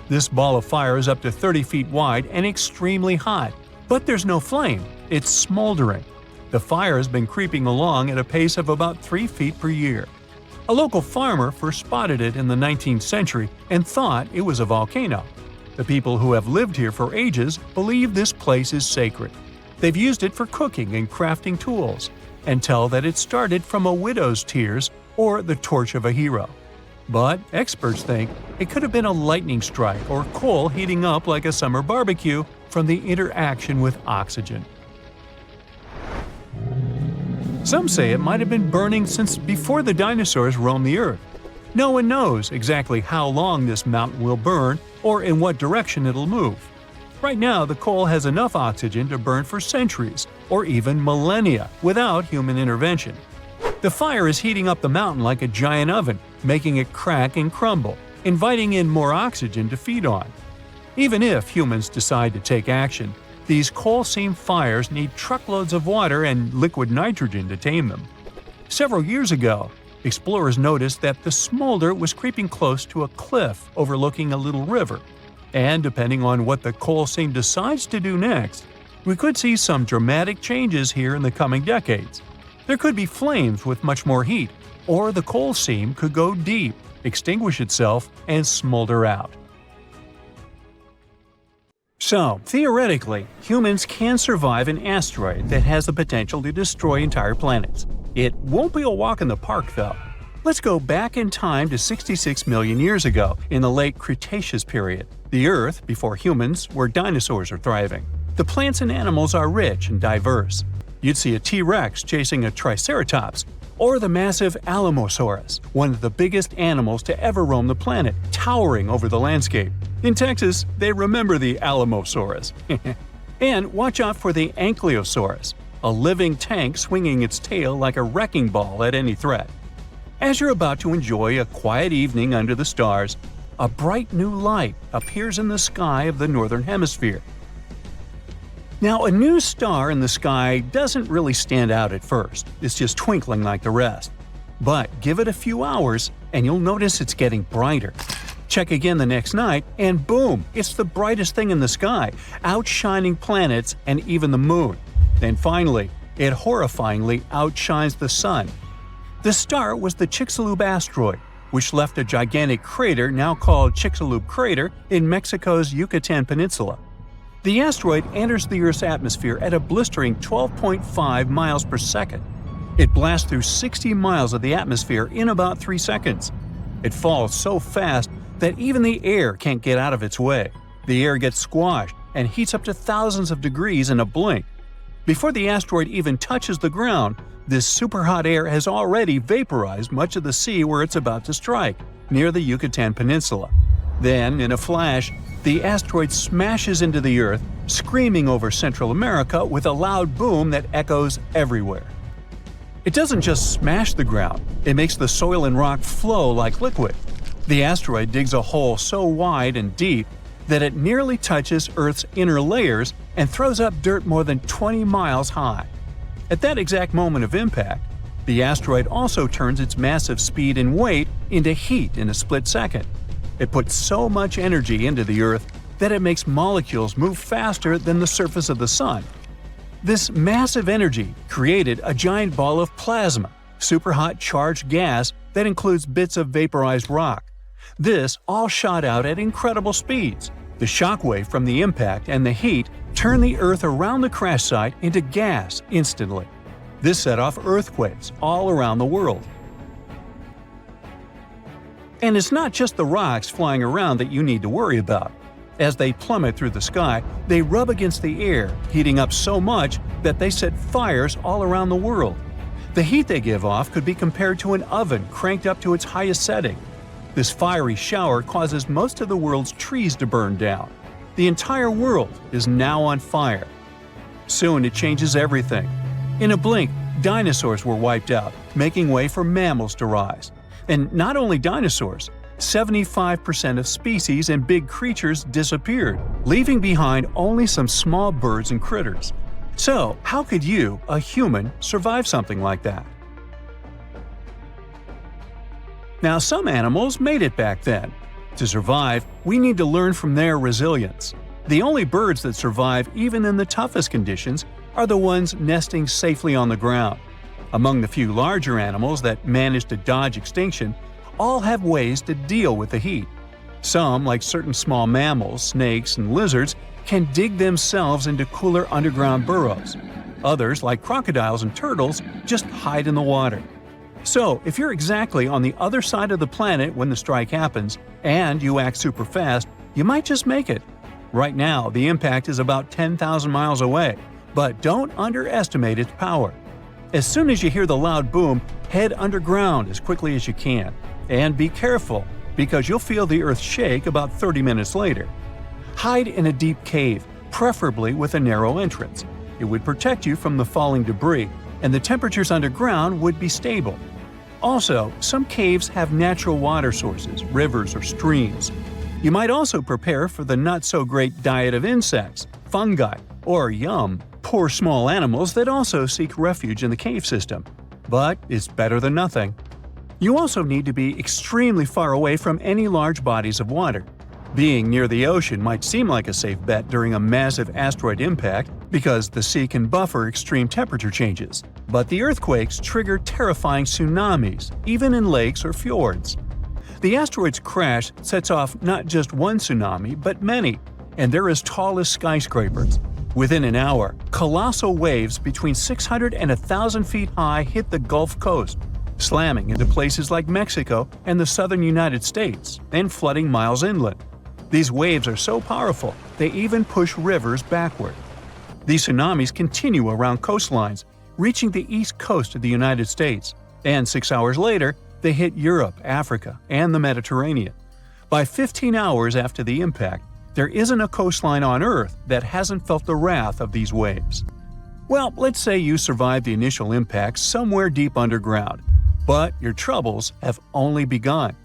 This ball of fire is up to 30 feet wide and extremely hot, but there's no flame, it's smoldering. The fire has been creeping along at a pace of about 3 feet per year. A local farmer first spotted it in the 19th century and thought it was a volcano. The people who have lived here for ages believe this place is sacred. They've used it for cooking and crafting tools, and tell that it started from a widow's tears or the torch of a hero. But experts think it could have been a lightning strike or coal heating up like a summer barbecue from the interaction with oxygen. Some say it might have been burning since before the dinosaurs roamed the Earth. No one knows exactly how long this mountain will burn or in what direction it'll move. Right now, the coal has enough oxygen to burn for centuries or even millennia without human intervention. The fire is heating up the mountain like a giant oven, making it crack and crumble, inviting in more oxygen to feed on. Even if humans decide to take action, these coal seam fires need truckloads of water and liquid nitrogen to tame them. Several years ago, explorers noticed that the smolder was creeping close to a cliff overlooking a little river. And depending on what the coal seam decides to do next, we could see some dramatic changes here in the coming decades. There could be flames with much more heat, or the coal seam could go deep, extinguish itself, and smolder out. So, theoretically, humans can survive an asteroid that has the potential to destroy entire planets. It won't be a walk in the park, though. Let's go back in time to 66 million years ago, in the late Cretaceous period. The Earth, before humans, where dinosaurs are thriving. The plants and animals are rich and diverse. You'd see a T-Rex chasing a Triceratops, or the massive Alamosaurus, one of the biggest animals to ever roam the planet, towering over the landscape. In Texas, they remember the Alamosaurus. And watch out for the Ankylosaurus, a living tank swinging its tail like a wrecking ball at any threat. As you're about to enjoy a quiet evening under the stars, a bright new light appears in the sky of the northern hemisphere. Now, a new star in the sky doesn't really stand out at first. It's just twinkling like the rest. But give it a few hours, and you'll notice it's getting brighter. Check again the next night, and boom, it's the brightest thing in the sky, outshining planets and even the moon. Then finally, it horrifyingly outshines the sun. The star was the Chicxulub asteroid, which left a gigantic crater now called Chicxulub Crater in Mexico's Yucatan Peninsula. The asteroid enters the Earth's atmosphere at a blistering 12.5 miles per second. It blasts through 60 miles of the atmosphere in about 3 seconds. It falls so fast that even the air can't get out of its way. The air gets squashed and heats up to thousands of degrees in a blink. Before the asteroid even touches the ground, this super-hot air has already vaporized much of the sea where it's about to strike, near the Yucatan Peninsula. Then, in a flash, the asteroid smashes into the Earth, screaming over Central America with a loud boom that echoes everywhere. It doesn't just smash the ground, it makes the soil and rock flow like liquid. The asteroid digs a hole so wide and deep that it nearly touches Earth's inner layers and throws up dirt more than 20 miles high. At that exact moment of impact, the asteroid also turns its massive speed and weight into heat in a split second. It puts so much energy into the Earth that it makes molecules move faster than the surface of the Sun. This massive energy created a giant ball of plasma, superhot charged gas that includes bits of vaporized rock. This all shot out at incredible speeds, The shockwave from the impact and the heat turned the Earth around the crash site into gas instantly. This set off earthquakes all around the world. And it's not just the rocks flying around that you need to worry about. As they plummet through the sky, they rub against the air, heating up so much that they set fires all around the world. The heat they give off could be compared to an oven cranked up to its highest setting. This fiery shower causes most of the world's trees to burn down. The entire world is now on fire. Soon it changes everything. In a blink, dinosaurs were wiped out, making way for mammals to rise. And not only dinosaurs, 75% of species and big creatures disappeared, leaving behind only some small birds and critters. So, how could you, a human, survive something like that? Now, some animals made it back then. To survive, we need to learn from their resilience. The only birds that survive even in the toughest conditions are the ones nesting safely on the ground. Among the few larger animals that manage to dodge extinction, all have ways to deal with the heat. Some, like certain small mammals, snakes, and lizards, can dig themselves into cooler underground burrows. Others, like crocodiles and turtles, just hide in the water. So, if you're exactly on the other side of the planet when the strike happens, and you act super fast, you might just make it. Right now, the impact is about 10,000 miles away, but don't underestimate its power. As soon as you hear the loud boom, head underground as quickly as you can. And be careful, because you'll feel the earth shake about 30 minutes later. Hide in a deep cave, preferably with a narrow entrance. It would protect you from the falling debris, and the temperatures underground would be stable. Also, some caves have natural water sources, rivers or streams. You might also prepare for the not-so-great diet of insects, fungi, or poor small animals that also seek refuge in the cave system. But it's better than nothing. You also need to be extremely far away from any large bodies of water. Being near the ocean might seem like a safe bet during a massive asteroid impact because the sea can buffer extreme temperature changes. But the earthquakes trigger terrifying tsunamis, even in lakes or fjords. The asteroid's crash sets off not just one tsunami, but many, and they're as tall as skyscrapers. Within an hour, colossal waves between 600 and 1,000 feet high hit the Gulf Coast, slamming into places like Mexico and the southern United States, and flooding miles inland. These waves are so powerful, they even push rivers backward. These tsunamis continue around coastlines, reaching the east coast of the United States, and 6 hours later, they hit Europe, Africa, and the Mediterranean. By 15 hours after the impact, there isn't a coastline on Earth that hasn't felt the wrath of these waves. Well, let's say you survived the initial impact somewhere deep underground, but your troubles have only begun.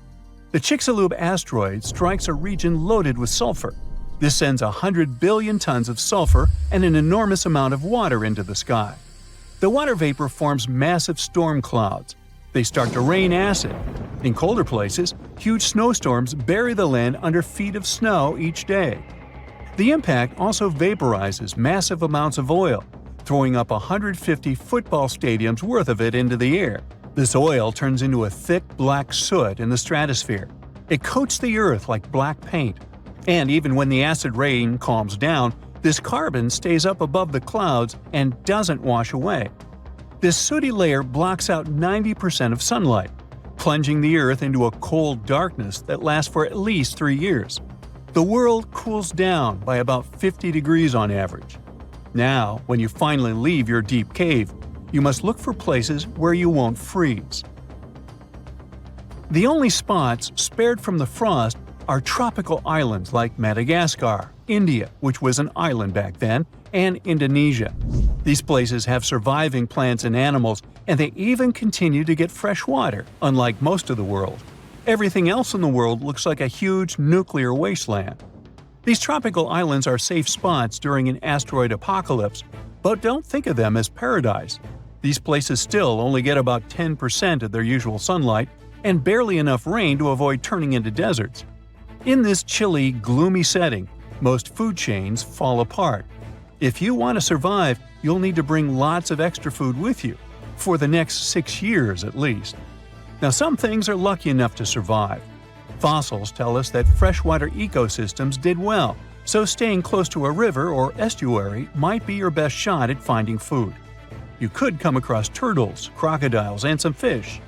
The Chicxulub asteroid strikes a region loaded with sulfur. This sends 100 billion tons of sulfur and an enormous amount of water into the sky. The water vapor forms massive storm clouds. They start to rain acid. In colder places, huge snowstorms bury the land under feet of snow each day. The impact also vaporizes massive amounts of oil, throwing up 150 football stadiums worth of it into the air. This oil turns into a thick black soot in the stratosphere. It coats the earth like black paint. And even when the acid rain calms down, this carbon stays up above the clouds and doesn't wash away. This sooty layer blocks out 90% of sunlight, plunging the Earth into a cold darkness that lasts for at least 3 years. The world cools down by about 50 degrees on average. Now, when you finally leave your deep cave, you must look for places where you won't freeze. The only spots spared from the frost are tropical islands like Madagascar, India, which was an island back then, and Indonesia. These places have surviving plants and animals, and they even continue to get fresh water, unlike most of the world. Everything else in the world looks like a huge nuclear wasteland. These tropical islands are safe spots during an asteroid apocalypse, but don't think of them as paradise. These places still only get about 10% of their usual sunlight and barely enough rain to avoid turning into deserts. In this chilly, gloomy setting, most food chains fall apart. If you want to survive, you'll need to bring lots of extra food with you, for the next 6 years at least. Now, some things are lucky enough to survive. Fossils tell us that freshwater ecosystems did well, so staying close to a river or estuary might be your best shot at finding food. You could come across turtles, crocodiles, and some fish.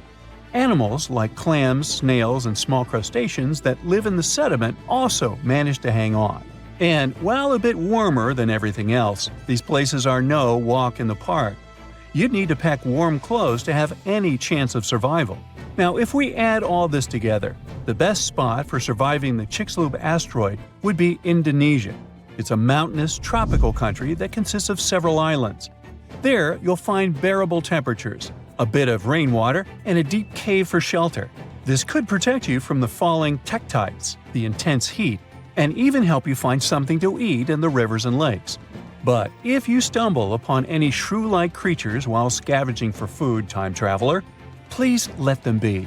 Animals like clams, snails, and small crustaceans that live in the sediment also manage to hang on. And while a bit warmer than everything else, these places are no walk in the park. You'd need to pack warm clothes to have any chance of survival. Now, if we add all this together, the best spot for surviving the Chicxulub asteroid would be Indonesia. It's a mountainous, tropical country that consists of several islands. There, you'll find bearable temperatures, a bit of rainwater, and a deep cave for shelter. This could protect you from the falling tektites, the intense heat, and even help you find something to eat in the rivers and lakes. But if you stumble upon any shrew-like creatures while scavenging for food, time traveler, please let them be.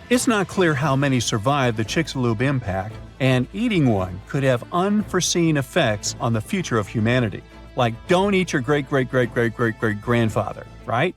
It's not clear how many survived the Chicxulub impact, and eating one could have unforeseen effects on the future of humanity. Like, don't eat your great-great-great-great-great-great-grandfather, right?